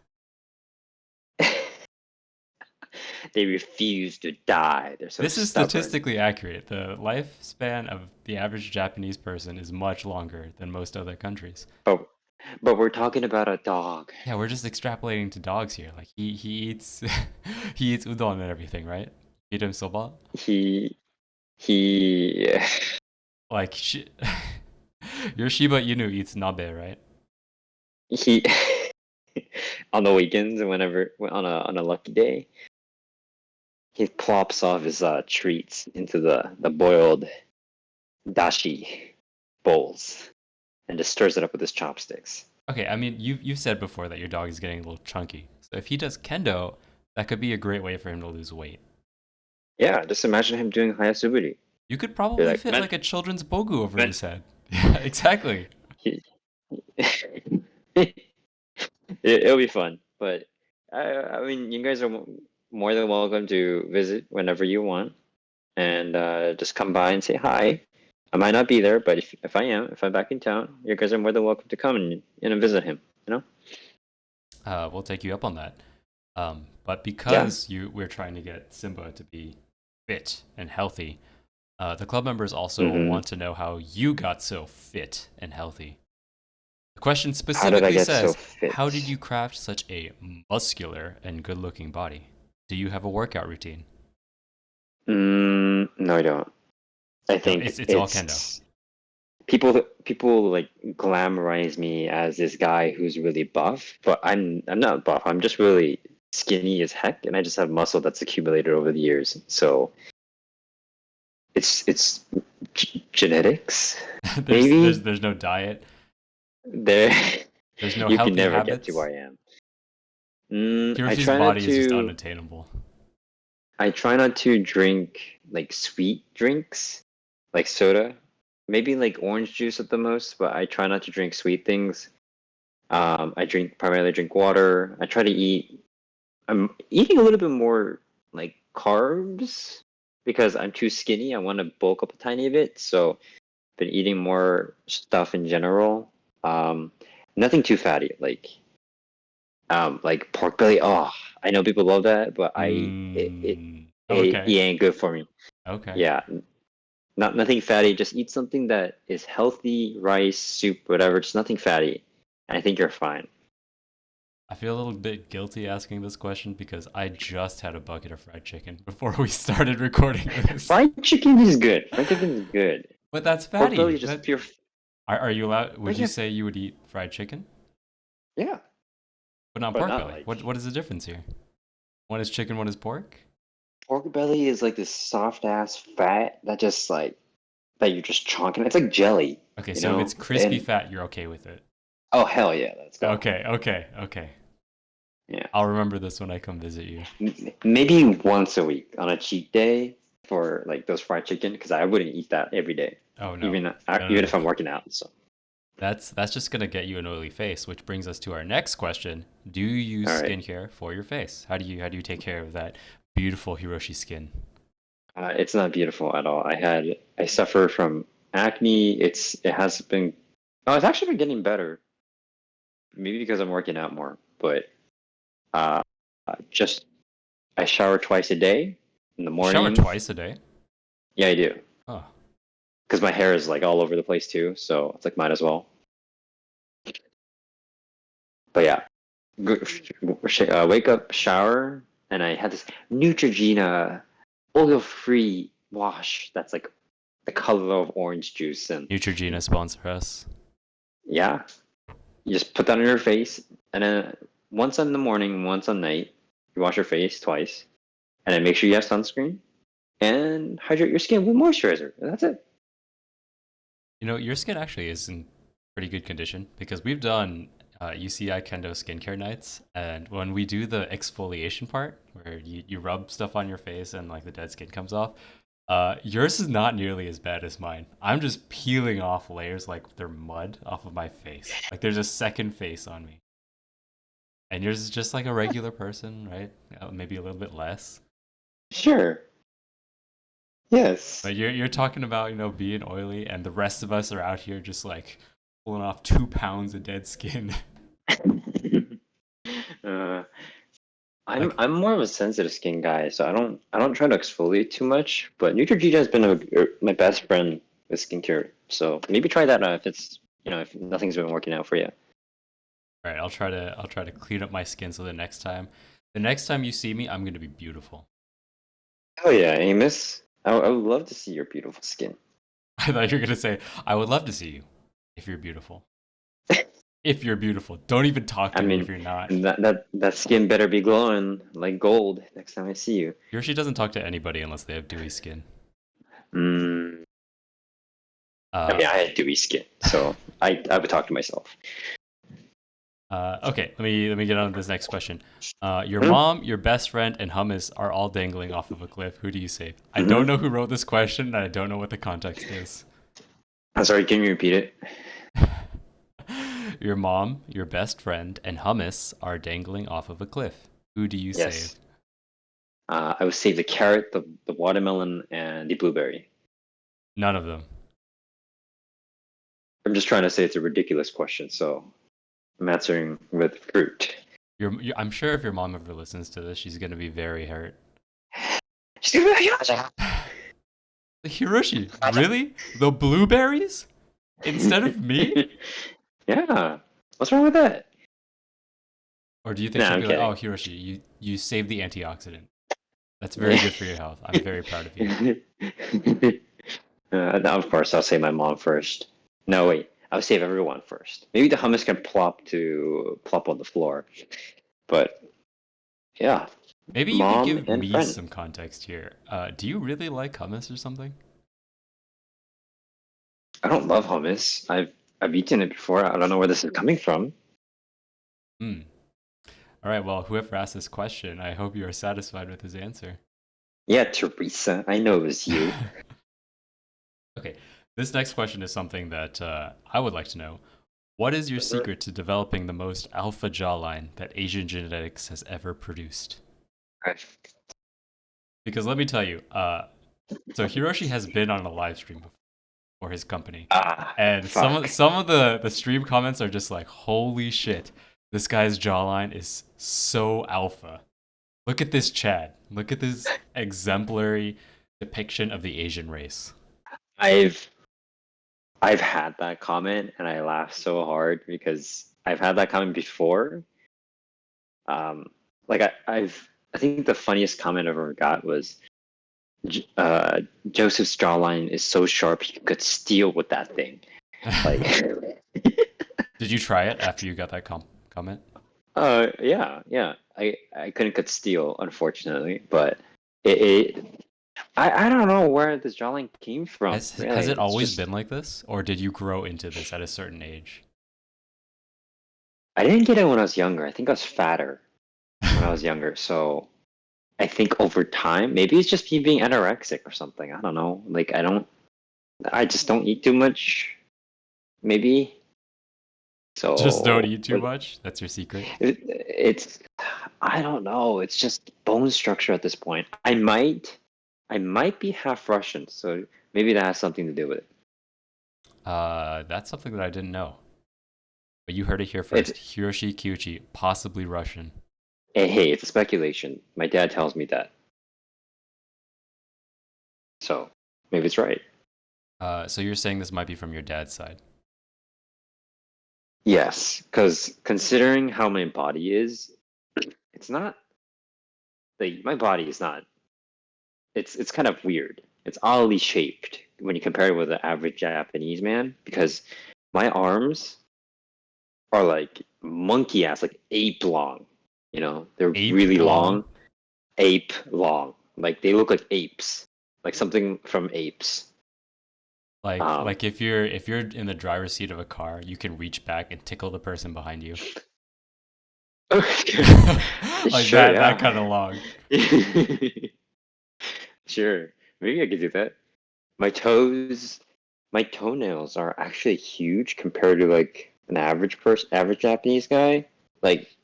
they refuse to die. They're so This is stubborn. statistically accurate. The lifespan of the average Japanese person is much longer than most other countries. But but we're talking about a dog. Yeah, we're just extrapolating to dogs here. Like he eats he eats udon and everything, right? Eat him soba. He he Like your Shiba Inu eats nabe, right? he on the weekends, whenever on a lucky day, he plops off his treats into the boiled dashi bowls and just stirs it up with his chopsticks. Okay, I mean you've said before that your dog is getting a little chunky. So if he does kendo, that could be a great way for him to lose weight. Yeah, just imagine him doing hayasubiri. You could You're probably like, fit man, like a children's bogu over man. his head. Yeah, exactly. He, it'll be fun. But I mean, you guys are more than welcome to visit whenever you want, and just come by and say hi. I might not be there, but if I'm back in town, you guys are more than welcome to come and visit him. You know? We'll take you up on that. But Yeah. because we're trying to get Simba to be fit and healthy, the club members also Mm-hmm. want to know how you got so fit and healthy. The question How did I specifically get so says, fit? how did you craft such a muscular and good-looking body? Do you have a workout routine? No, I don't. I No, think it's all kendo. it's people like glamorize me as this guy who's really buff, but I'm not buff. I'm just really skinny as heck, and I just have muscle that's accumulated over the years. So it's genetics, maybe. There's no diet. There, There's no you can healthy never get to where habits. I am. I Hiroshi's try not body is just to. unattainable. I try not to drink like sweet drinks, like soda. Maybe like orange juice at the most, but I try not to drink sweet things. I primarily drink water. I try to eat. I'm eating a little bit more like carbs because I'm too skinny. I want to bulk up a tiny bit, so been eating more stuff in general. Um, Nothing too fatty, like pork belly. Oh, I know people love that, but it Okay. ain't good for me. Okay. Yeah, nothing fatty. Just eat something that is healthy, rice, soup, whatever. Just nothing fatty. And I think you're fine. I feel a little bit guilty asking this question because I just had a bucket of fried chicken before we started recording this. Fried chicken is good. Fried chicken is good. But that's Pork belly fatty. is just pure. Are you allowed? But Would you yeah, say you would eat fried chicken, yeah, but not but pork not belly? like. What is the difference here? One is chicken, one is pork. pork belly is like this soft ass fat that just like that you're just chonking. It's like jelly, Okay, you so if know? it's crispy And fat, you're okay with it. oh hell yeah, let's go. Okay. Yeah. I'll remember this when I come visit you. Maybe once a week on a cheat day for like those fried chicken because I wouldn't eat that every day, Oh no. even No. if I'm working out. So That's just gonna get you an oily face, which brings us to our next question. Do you use all right, skincare for your face? How do you take care of that beautiful Hiroshi skin? it's not beautiful at all. I suffer from acne. It has been oh it's actually been getting better. Maybe because I'm working out more, but uh, just I shower twice a day in the You shower morning. twice a day? Yeah, I do Oh. because my hair is like all over the place too. So it's like might as well. But yeah, wake up, shower, and I had this Neutrogena oil-free wash that's like the color of orange juice, and Neutrogena sponsor us. yeah, you just put that on your face, and then once in the morning, once at night, you wash your face twice, and then make sure you have sunscreen and hydrate your skin with moisturizer. And that's it. You know, your skin actually is in pretty good condition because we've done UCI Kendo skincare nights, and when we do the exfoliation part, where you rub stuff on your face and like the dead skin comes off, yours is not nearly as bad as mine. I'm just peeling off layers like they're mud off of my face. Like there's a second face on me, and yours is just like a regular person, right? Maybe a little bit less. Sure. Yes. But you're talking about, being oily, and the rest of us are out here just like pulling off 2 pounds of dead skin. uh, I'm Like, I'm more of a sensitive skin guy, so I don't try to exfoliate too much. But Neutrogena has been my best friend with skincare, so maybe try that if it's if nothing's been working out for you. all right, I'll try to clean up my skin so the next time you see me, I'm gonna be beautiful. Oh yeah, Amos, I would love to see your beautiful skin. I thought you were gonna say, I would love to see you if you're beautiful. If you're beautiful, don't even talk I to me if mean, you're not. that skin better be glowing like gold next time I see you. Yoshi doesn't talk to anybody unless they have dewy skin. Mm, I Uh, mean, I had dewy skin, so I would talk to myself. okay, let me get on to this next question. Your Hmm? mom, your best friend, and hummus are all dangling off of a cliff. Who do you save? I don't Mm-hmm. know who wrote this question, and I don't know what the context is. I'm sorry, can you repeat it? Your mom, your best friend, and hummus are dangling off of a cliff. Who do you save? Yes. I would save the carrot, the watermelon, and the blueberry. None of them. I'm just trying to say it's a ridiculous question, so I'm answering with fruit. I'm sure if your mom ever listens to this, she's gonna be very hurt. Hiroshi, really? The blueberries instead of me? Yeah. What's wrong with that? Or do you think Nah, she'll I'm be like, "Oh, kidding. Hiroshi, you saved the antioxidant. That's very good for your health. I'm very proud of you." No, of course, I'll save my mom first. No, wait. I'll save everyone first. Maybe the hummus can plop on the floor. But yeah, Maybe you could mom give and me friend. some context here. Do you really like hummus or something? I don't love hummus. I've eaten it before. I don't know where this is coming from. Hmm. All right. Well, whoever asked this question, I hope you are satisfied with his answer. Yeah, Teresa, I know it was you. Okay. This next question is something that I would like to know. What is your Mhm. secret to developing the most alpha jawline that Asian genetics has ever produced? Because let me tell you, so Hiroshi has been on a live stream before for his company, Ah, and some of fuck. some of the stream comments are just like, "Holy shit, this guy's jawline is so alpha. Look at this Chad. Look at this exemplary depiction of the Asian race." I've I've had that comment and I laugh so hard because I've had that comment before. Um, like I think the funniest comment I ever got was Joseph's jawline is so sharp he could steal with that thing. Like, Did you try it after you got that comment? yeah. I couldn't cut steel unfortunately, but it I don't know where this jawline came from. Has Really, it it's always just been like this, or did you grow into this at a certain age? I didn't get it when I was younger. I think I was fatter when I was younger. So I think over time, maybe it's just me being anorexic or something. I don't know. Like I just don't eat too much. Maybe. Just don't So eat too much. That's your secret. it's I don't know. It's just bone structure at this point. I might be half Russian, so maybe that has something to do with it. That's something that I didn't know. But you heard it here It's first. Hiroshi Kyuchi, possibly Russian. hey, it's a speculation. My dad tells me that, so maybe it's right. So you're saying this might be from your dad's side. Yes, because considering how my body is, it's not like my body is not. It's kind of weird. It's oddly shaped when you compare it with the average Japanese man because my arms are like monkey ass, like ape long. You know, they're Ape really long? long, ape long. Like they look like apes, like something from apes. Um, Like if you're in the driver's seat of a car, you can reach back and tickle the person behind you. Like sure, that yeah. kind of long. Sure, maybe I could do that. My toes, my toenails are actually huge compared to like an average Japanese guy. Like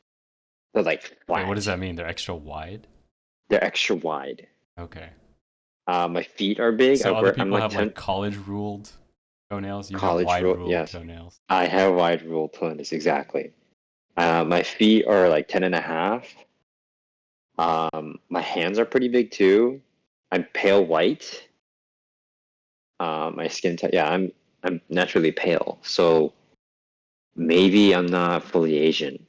they're like Wait, what does flat. that mean? They're extra wide? They're extra wide. Okay. My feet are big. So other I'm people like have like 10 college ruled toenails. You have college wide rule. ruled Yes, toenails. I have wide rule toenails exactly. My feet are like 10 and a half. My hands are pretty big too. I'm pale white. My skin type, yeah, I'm naturally pale, so maybe I'm not fully Asian.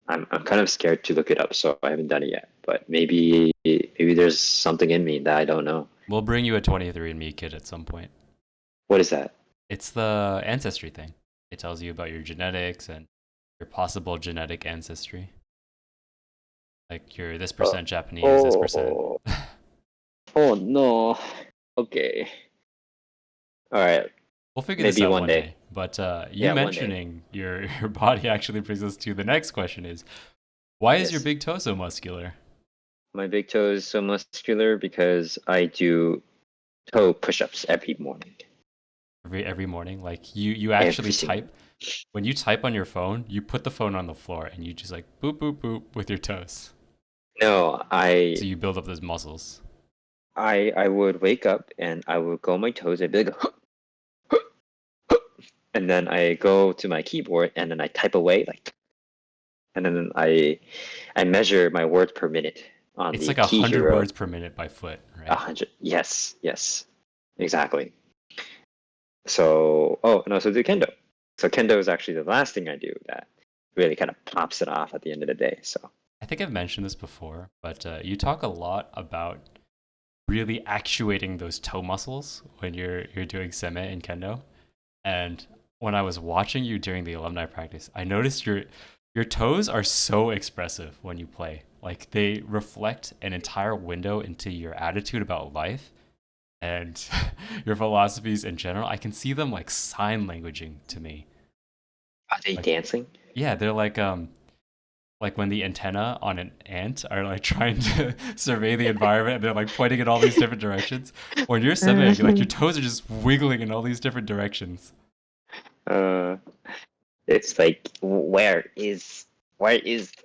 I'm kind of scared to look it up, so I haven't done it yet. But maybe there's something in me that I don't know. We'll bring you a 23andMe kit at some point. What is that? It's the ancestry thing. It tells you about your genetics and your possible genetic ancestry. Like you're this Uh, percent Japanese, this percent. oh, oh no. Okay. All right. We'll figure this Maybe out one one day. day. But you Yeah, one day. mentioning your body actually brings us to the next question: is why is your Yes. big toe so muscular? My big toe is so muscular because I do toe push-ups every morning. Every morning, like you Every actually single. type when you type on your phone, you put the phone on the floor and you just like boop boop boop with your toes. No, So you build up those muscles. I would wake up and I would go on my toes. I'd be like, and then I go to my keyboard and then I type away like, and then I measure my words per minute on It's the like a Key hundred Hero. words per minute by foot, A right? hundred. Yes, yes, exactly. So, oh no, so do kendo. So kendo is actually the last thing I do that really kind of pops it off at the end of the day. So I think I've mentioned this before, but you talk a lot about really actuating those toe muscles when you're doing seme in kendo. And when I was watching you during the alumni practice, I noticed your toes are so expressive when you play. Like they reflect an entire window into your attitude about life and your philosophies in general. I can see them like sign languaging to me. are they Like dancing? yeah, they're like when the antenna on an ant are like trying to survey the environment and they're like pointing in all these different directions. Or you're swimming, like your toes are just wiggling in all these different directions. uh, it's like where is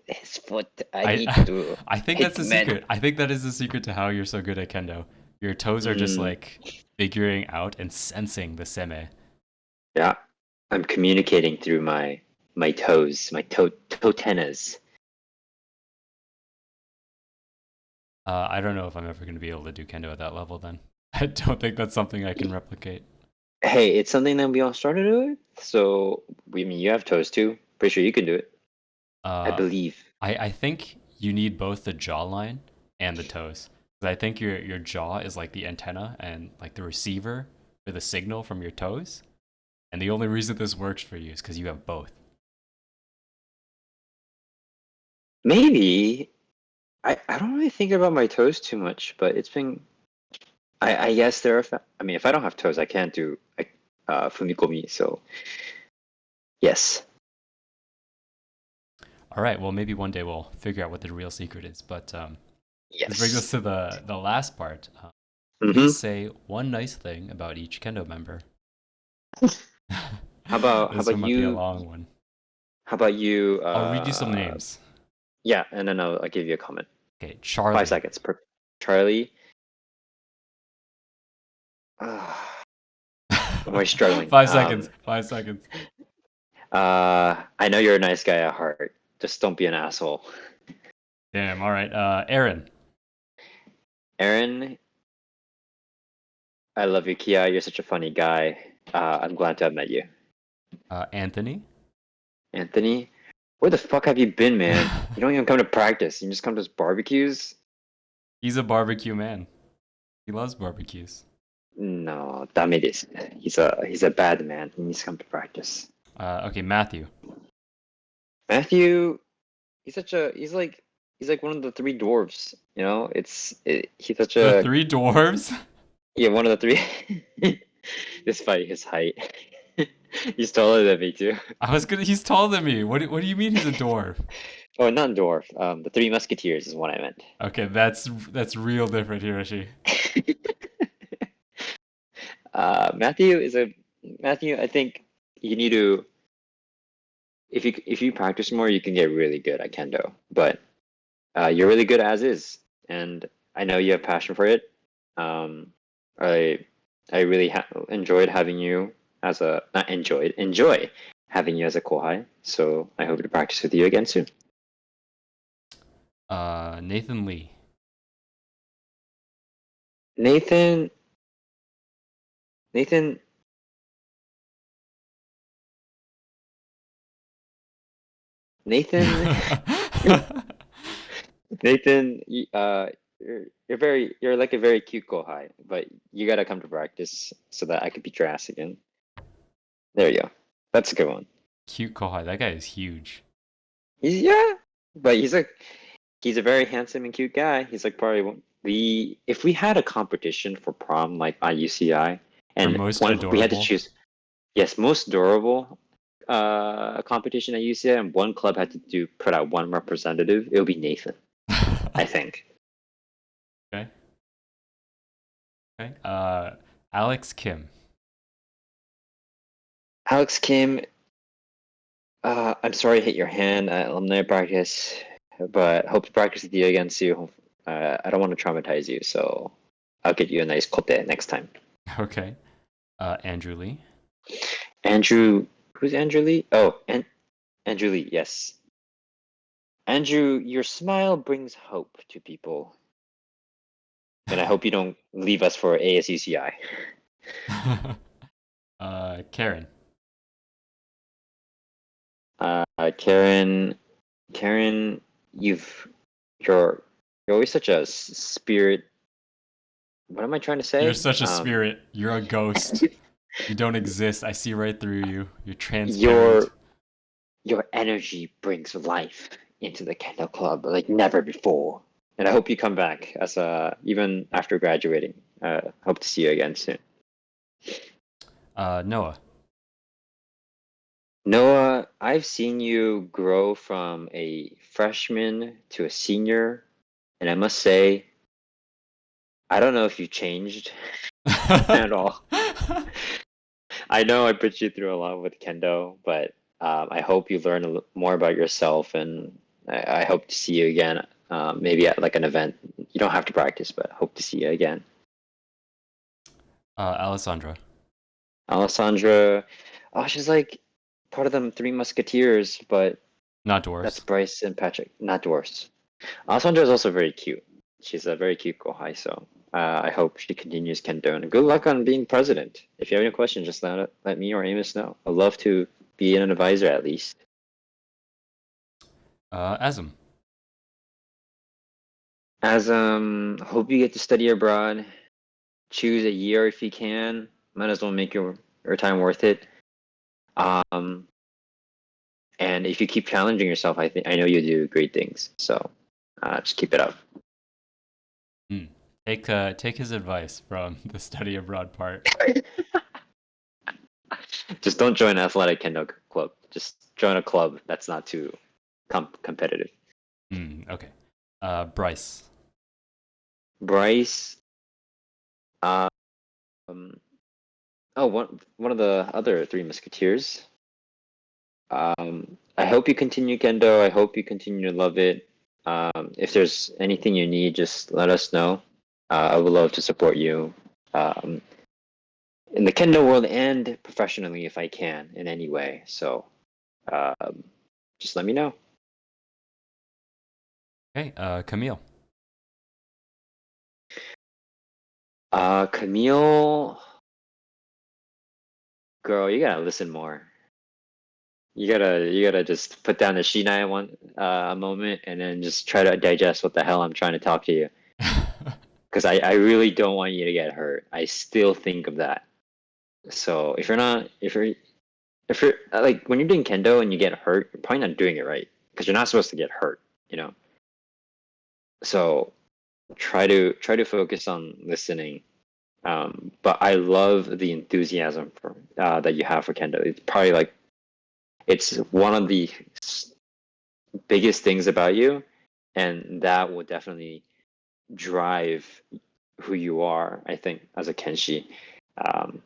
his foot? I need I to I think that's hit the med. secret. I think that is the secret to how you're so good at kendo. Your toes are just Mm, like figuring out and sensing the seme. yeah, I'm communicating through my toes, my totenas. I don't know if I'm ever going to be able to do kendo at that level. Then I don't think that's something I can replicate. Hey, it's something that we all started with. So we I mean you have toes too. Pretty sure you can do it. I Uh, believe. I think you need both the jawline and the toes. 'Cause I think your jaw is like the antenna and like the receiver for the signal from your toes. And the only reason this works for you is because you have both. Maybe I don't really think about my toes too much, but it's been. I guess there are. I mean, if I don't have toes, I can't do like fumikomi. So yes. All right. Well, maybe one day we'll figure out what the real secret is. But this brings us Yes. to the last part. Mm-hmm. Please say one nice thing about each Kendo member. How This about one might be a you? long one. How about you? I'll read you some names. Yeah, and then I'll give you a comment. Okay, 5 Charlie. seconds per Charlie. Ah, am I struggling? 5 seconds. 5 seconds. I know you're a nice guy at heart. Just don't be an asshole. Damn. All right. Aaron. Aaron, I love you, Kia. You're such a funny guy. I'm glad to have met you. Anthony. Anthony, where the fuck have you been, man? You don't even come to practice. You just come to barbecues. He's a barbecue man. He loves barbecues. No, dame this. He's a bad man. He needs to come to practice. Okay, Matthew. Matthew, he's like one of the three dwarves. He's such The a three dwarves. yeah, one of the three. Despite his height, he's taller than me too. I was gonna. He's taller than me. What do you mean he's a dwarf? Oh, not dwarf. The Three Musketeers is what I meant. Okay, that's real different, Hiroshi. Matthew is a Matthew. I think you need to if you practice more, you can get really good at kendo. But you're really good as is, and I know you have passion for it. Um, I I really enjoyed having you as a not enjoyed enjoy having you as a kohai. So I hope to practice with you again soon. Nathan Lee. Nathan, Nathan, Nathan, Nathan. You're like a very cute kohai, but you gotta come to practice so that I could beat your ass again. There you go. That's a good one. Cute Kohai. That guy is huge. Yeah, but he's a very handsome and cute guy. He's like probably the if we had a competition for prom like on UCI For and most one we had to adorable. choose yes most durable competition at UCI and one club had to put out one representative. It would be Nathan, I think. Okay. Okay. Alex Kim. Alex Kim, I'm sorry to hit your hand at alumni practice, but hope to practice with you again soon. I don't want to traumatize you, so I'll get you a nice kote next time. Okay. Andrew Lee. Andrew, who's Andrew Lee? Oh, Andrew Lee, yes. Andrew, your smile brings hope to people, and I hope you don't leave us for ASUCI. Karen. Karen, Karen, you're always such a spirit. What am I trying to You're say? such a spirit. You're a ghost. You don't exist. I see right through you. You're transparent. your your energy brings life into the Kendo Club like never before. And I hope you come back as even after graduating. Hope to see you again soon. Noah. Noah, I've seen you grow from a freshman to a senior, and I must say, I don't know if you changed at all. I know I put you through a lot with Kendo, but I hope you learn more about yourself, and I hope to see you again. Maybe at like an event. You don't have to practice, but hope to see you again. Alessandra. Alessandra, oh, she's like part of the Three Musketeers, but Not that's dwarfs. Bryce and Patrick, not dwarfs. Alessandra is also very cute. She's a very cute kohai, so I hope she continues Kendo. And good luck on being president. If you have any questions, just let me or Amos know. I'd love to be an advisor at least. Asm. As hope you get to study abroad. Choose a year if you can. Might as well make your time worth it. And if you keep challenging yourself, I know you do great things. So Just keep it up. Hmm. Take his advice from the study abroad part. Just don't join athletic Kendo club. Just join a club that's not too competitive. Okay. Bryce. Bryce, um, one of the other Three Musketeers. I hope you continue Kendo. I hope you continue to love it. If there's anything you need, just let us know. I would love to support you um, in the Kendo world and professionally if I can in any way. So just let me know. Okay. Camille. Camille, girl, you gotta listen more. You gotta just put down the Shinai one a moment and then just try to digest what the hell I'm trying to talk to you. Because I really don't want you to get hurt. I still think of that. So if you're like when you're doing kendo and you get hurt, you're probably not doing it right because you're not supposed to get hurt, you know. So try to focus on listening. But I love the enthusiasm for that you have for kendo. It's probably like it's one of the biggest things about you, and that will definitely drive who you are. I think as a kenshi. Um,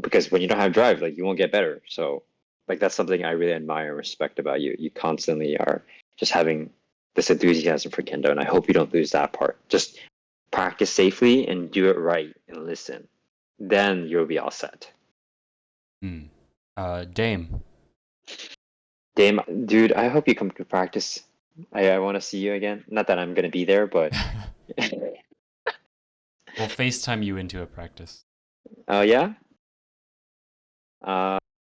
because when you don't have drive, like you won't get better. So like that's something I really admire and respect about you. You constantly are just having this enthusiasm for kendo, and I hope you don't lose that part. Just practice safely and do it right and listen. Then you'll be all set. Dame. Dame, dude, I hope you come to practice. I want to see you again. Not that I'm gonna be there, but We'll FaceTime you into a practice. oh yeah.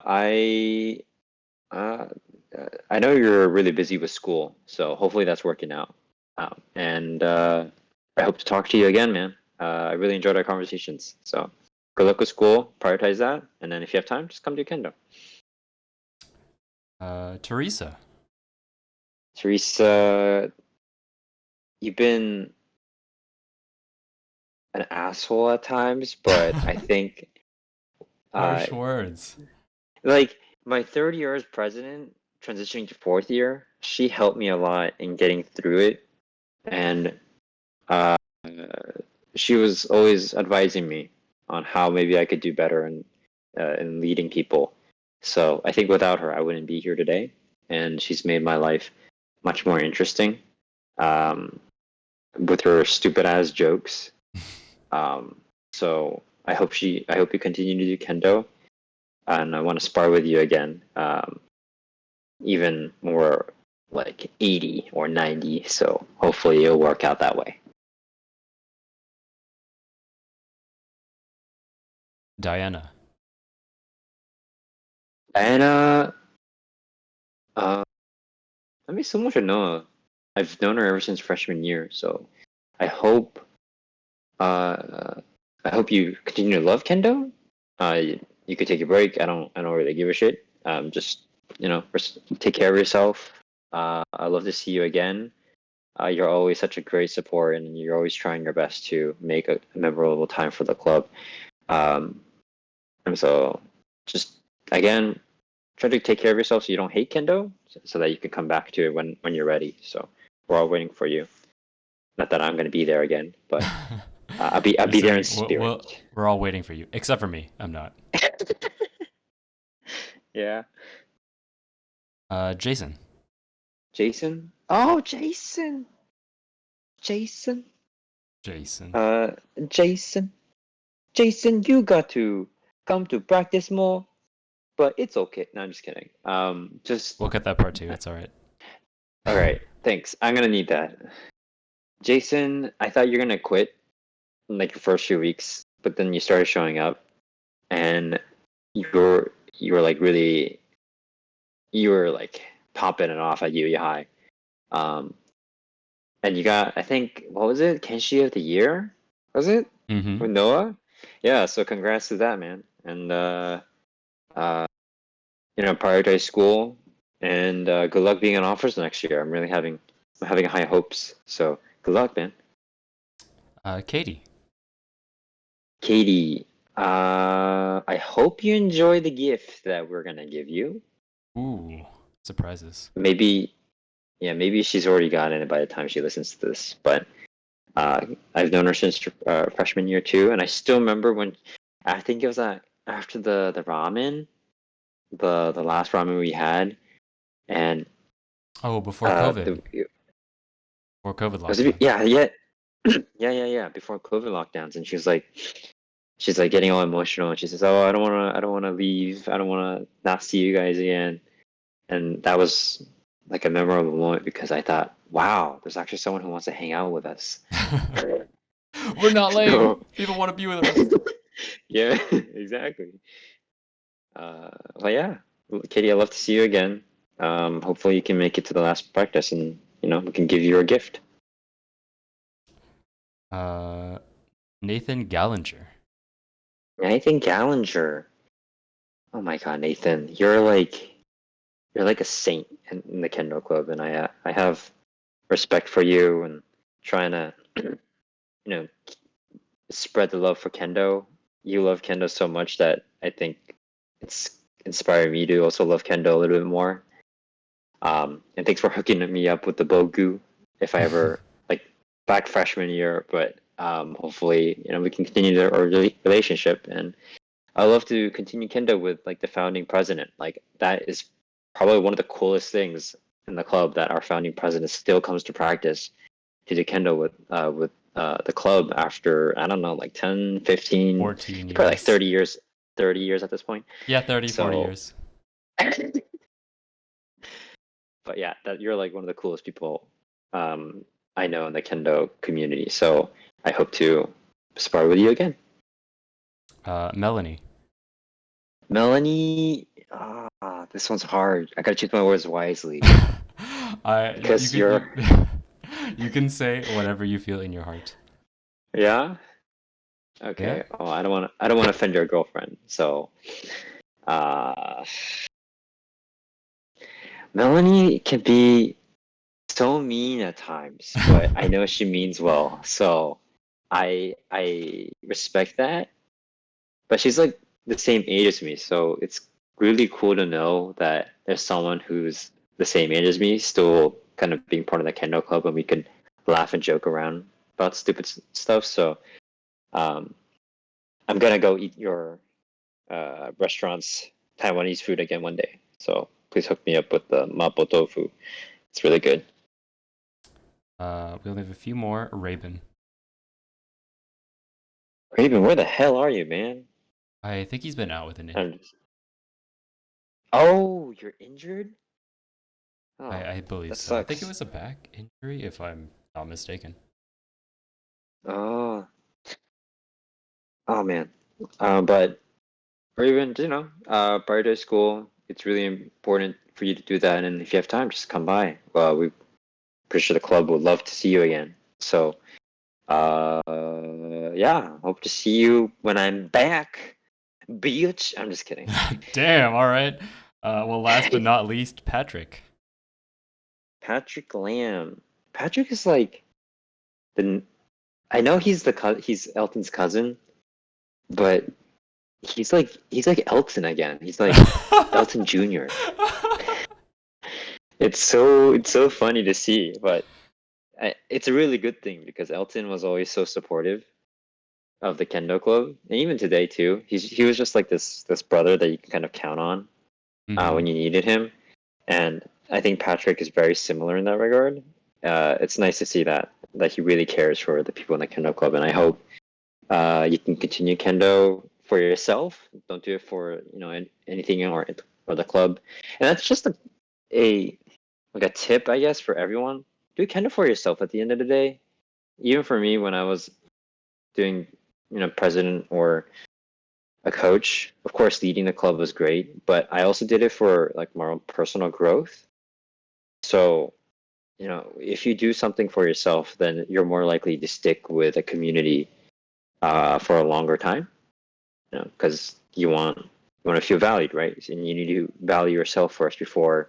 I uh, I know you're really busy with school, so hopefully that's working out. And I hope to talk to you again, man. I really enjoyed our conversations. So good luck with school. Prioritize that, and then if you have time, just come to Kendo. Teresa. Teresa, you've been an asshole at times, but I think uh, Harsh words. like my third year as president, transitioning to fourth year, she helped me a lot in getting through it, and uh, she was always advising me on how maybe I could do better in leading people. So I think without her, I wouldn't be here today, and she's made my life much more interesting um, with her stupid ass jokes. Um, so I hope you continue to do kendo, and I want to spar with you again, even more like 80 or 90. So hopefully it'll work out that way. Diana. And uh, I mean, someone should know. I've known her ever since freshman year, so I hope uh, I hope you continue to love kendo. You could take a break. I don't really give a shit. Just take care of yourself. I love to see you again. You're always such a great support, and you're always trying your best to make a memorable time for the club. Um, and so, just again, try to take care of yourself so you don't hate kendo, so that you can come back to it when you're ready. So we're all waiting for you. Not that I'm going to be there again, but I'll You're be there in saying spirit. we're all waiting for you, except for me. I'm not. Yeah. Jason. Jason. Oh, Jason. Jason. Jason. Uh, Jason. Jason, you got to come to practice more, but it's okay. No, I'm just kidding. Just We'll cut that part too. It's all right. all right. Thanks. I'm gonna need that. Jason, I thought you're gonna quit in like the first few weeks, but then you started showing up, and you were like really you were like popping it off at UE High. Um, and you got I think what was it? Kenshi of the year? Was it? Mm-hmm. With Noah? Yeah, so congrats to that, man. And uh prioritize school and good luck being on offers next year. I'm really having I'm having high hopes. So good luck, man. Katie. Katie, I hope you enjoy the gift that we're gonna give you. Ooh, surprises. Maybe, yeah, maybe she's already gotten it by the time she listens to this. But I've known her since freshman year too, and I still remember when I think it was after the ramen, the last ramen we had, and Oh, before COVID. the Before COVID was it, lockdowns. yeah, yeah, yeah, before COVID lockdowns, and she's like getting all emotional, and she says, "Oh, I don't wanna leave, I don't wanna not see you guys again," and that was like a memorable moment because I thought, "Wow, there's actually someone who wants to hang out with us." We're not lame. So, People want to be with us. yeah, exactly. But yeah, Katie, I'd love to see you again. Hopefully you can make it to the last practice, and we can give you a gift. Uh, Nathan Gallinger. Nathan Gallinger. Oh my God, Nathan, you're like a saint in the Kendo Club, and I have respect for you and trying to know spread the love for Kendo. You love Kendo so much that I think it's inspired me to also love Kendo a little bit more. And thanks for hooking me up with the Bogu if I ever like back freshman year. But hopefully, we can continue our relationship. And I love to continue Kendo with like the founding president. Like that is probably one of the coolest things in the club that our founding president still comes to practice to do Kendo with the club after I don't know like 10, 15, 14 probably like years. 30 years at this point. Yeah, 30, 40 So years. but yeah, that you're like one of the coolest people I know in the Kendo community. So I hope to spar with you again. Melanie. Melanie, this one's hard. I gotta choose my words wisely You because can you're, you can say whatever you feel in your heart. yeah. Yeah. Okay. Oh, I don't want to offend your girlfriend. So, uh, Melanie can be so mean at times, but I know she means well. So, I respect that. But she's like the same age as me, so it's really cool to know that there's someone who's the same age as me still kind of being part of the Kendo Club, and we can laugh and joke around about stupid stuff. So um, I'm gonna go eat your restaurant's Taiwanese food again one day. So please hook me up with the mapo tofu. It's really good. We only have a few more. Rabin. Raven, where the hell are you, man? I think he's been out with an injury. I'm just... Oh, you're injured? Oh, I believe that so. I think it sucks. was a back injury, if I'm not mistaken. Oh, oh man. But or even prior to school, it's really important for you to do that. And if you have time, just come by. Well, we pretty sure the club would love to see you again. So, yeah, hope to see you when I'm back, bitch. I'm just kidding. Damn. All right. Well, last but not least, Patrick. Patrick Lamb. Patrick is like the. I know he's Elton's cousin, but he's like Elton again. He's like Elton Jr. It's so funny to see, but it's a really good thing because Elton was always so supportive of the Kendo Club, and even today too. He was just like this brother that you can kind of count on Hmm. when you needed him, and I think Patrick is very similar in that regard. It's nice to see that he really cares for the people in the Kendo Club, and I hope you can continue Kendo for yourself. Don't do it for anything or the club, and that's just a like a tip, I guess, for everyone. Do Kendo for yourself at the end of the day. Even for me, when I was doing, president or a coach, of course, leading the club was great, but I also did it for like more personal growth. So, if you do something for yourself, then you're more likely to stick with a community for a longer time, because you want to feel valued, right? And you need to value yourself first before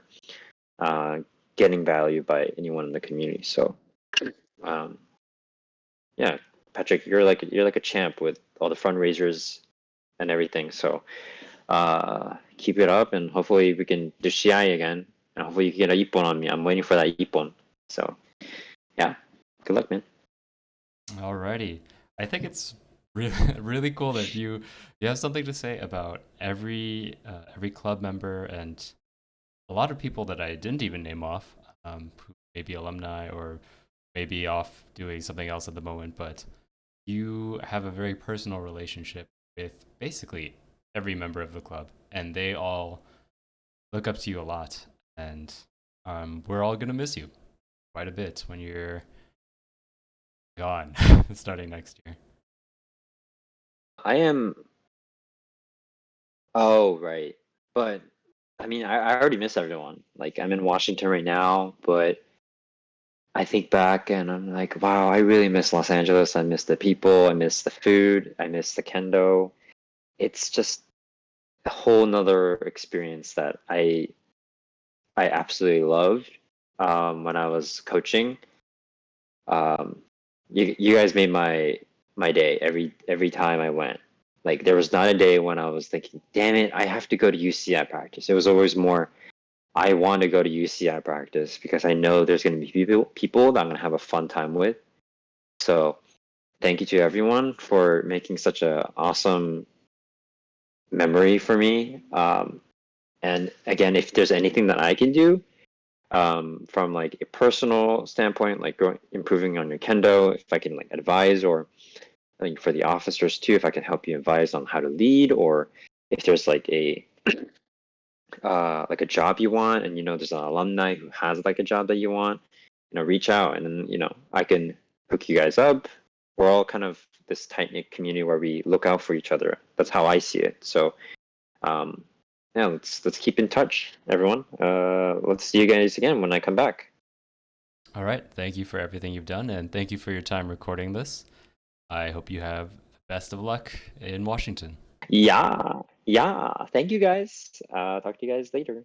getting value by anyone in the community. So um, yeah, Patrick, you're like a champ with all the fundraisers and everything. So keep it up, and hopefully we can do CI again, and hopefully you can get a ippon on me. I'm waiting for that ippon. So yeah, good luck, man. Alrighty. I think it's really really cool that you have something to say about every club member and a lot of people that I didn't even name off, who may be alumni or maybe off doing something else at the moment, but you have a very personal relationship with basically every member of the club, and they all look up to you a lot. And we're all gonna miss you quite a bit when you're gone, starting next year. I am. Oh, right. But I mean, I already miss everyone. Like I'm in Washington right now, but I think back and I'm like, wow, I really miss Los Angeles. I miss the people. I miss the food. I miss the kendo. It's just a whole nother experience that I absolutely loved when I was coaching. Um, you guys made my day every time I went. Like there was not a day when I was thinking, damn it, I have to go to UCI practice. It was always more, I want to go to UCI practice because I know there's going to be people that I'm going to have a fun time with. So thank you to everyone for making such a awesome memory for me. And again, if there's anything that I can do from like a personal standpoint, like improving on your kendo, if I can like advise, or like for the officers too, if I can help you advise on how to lead, or if there's like a job you want, and there's an alumni who has like a job that you want, reach out, and then I can hook you guys up. We're all kind of this tight knit community where we look out for each other. That's how I see it. So um, yeah, let's keep in touch, everyone. Let's see you guys again when I come back. All right. Thank you for everything you've done, and thank you for your time recording this. I hope you have the best of luck in Washington. Yeah, yeah. Thank you guys. Talk to you guys later.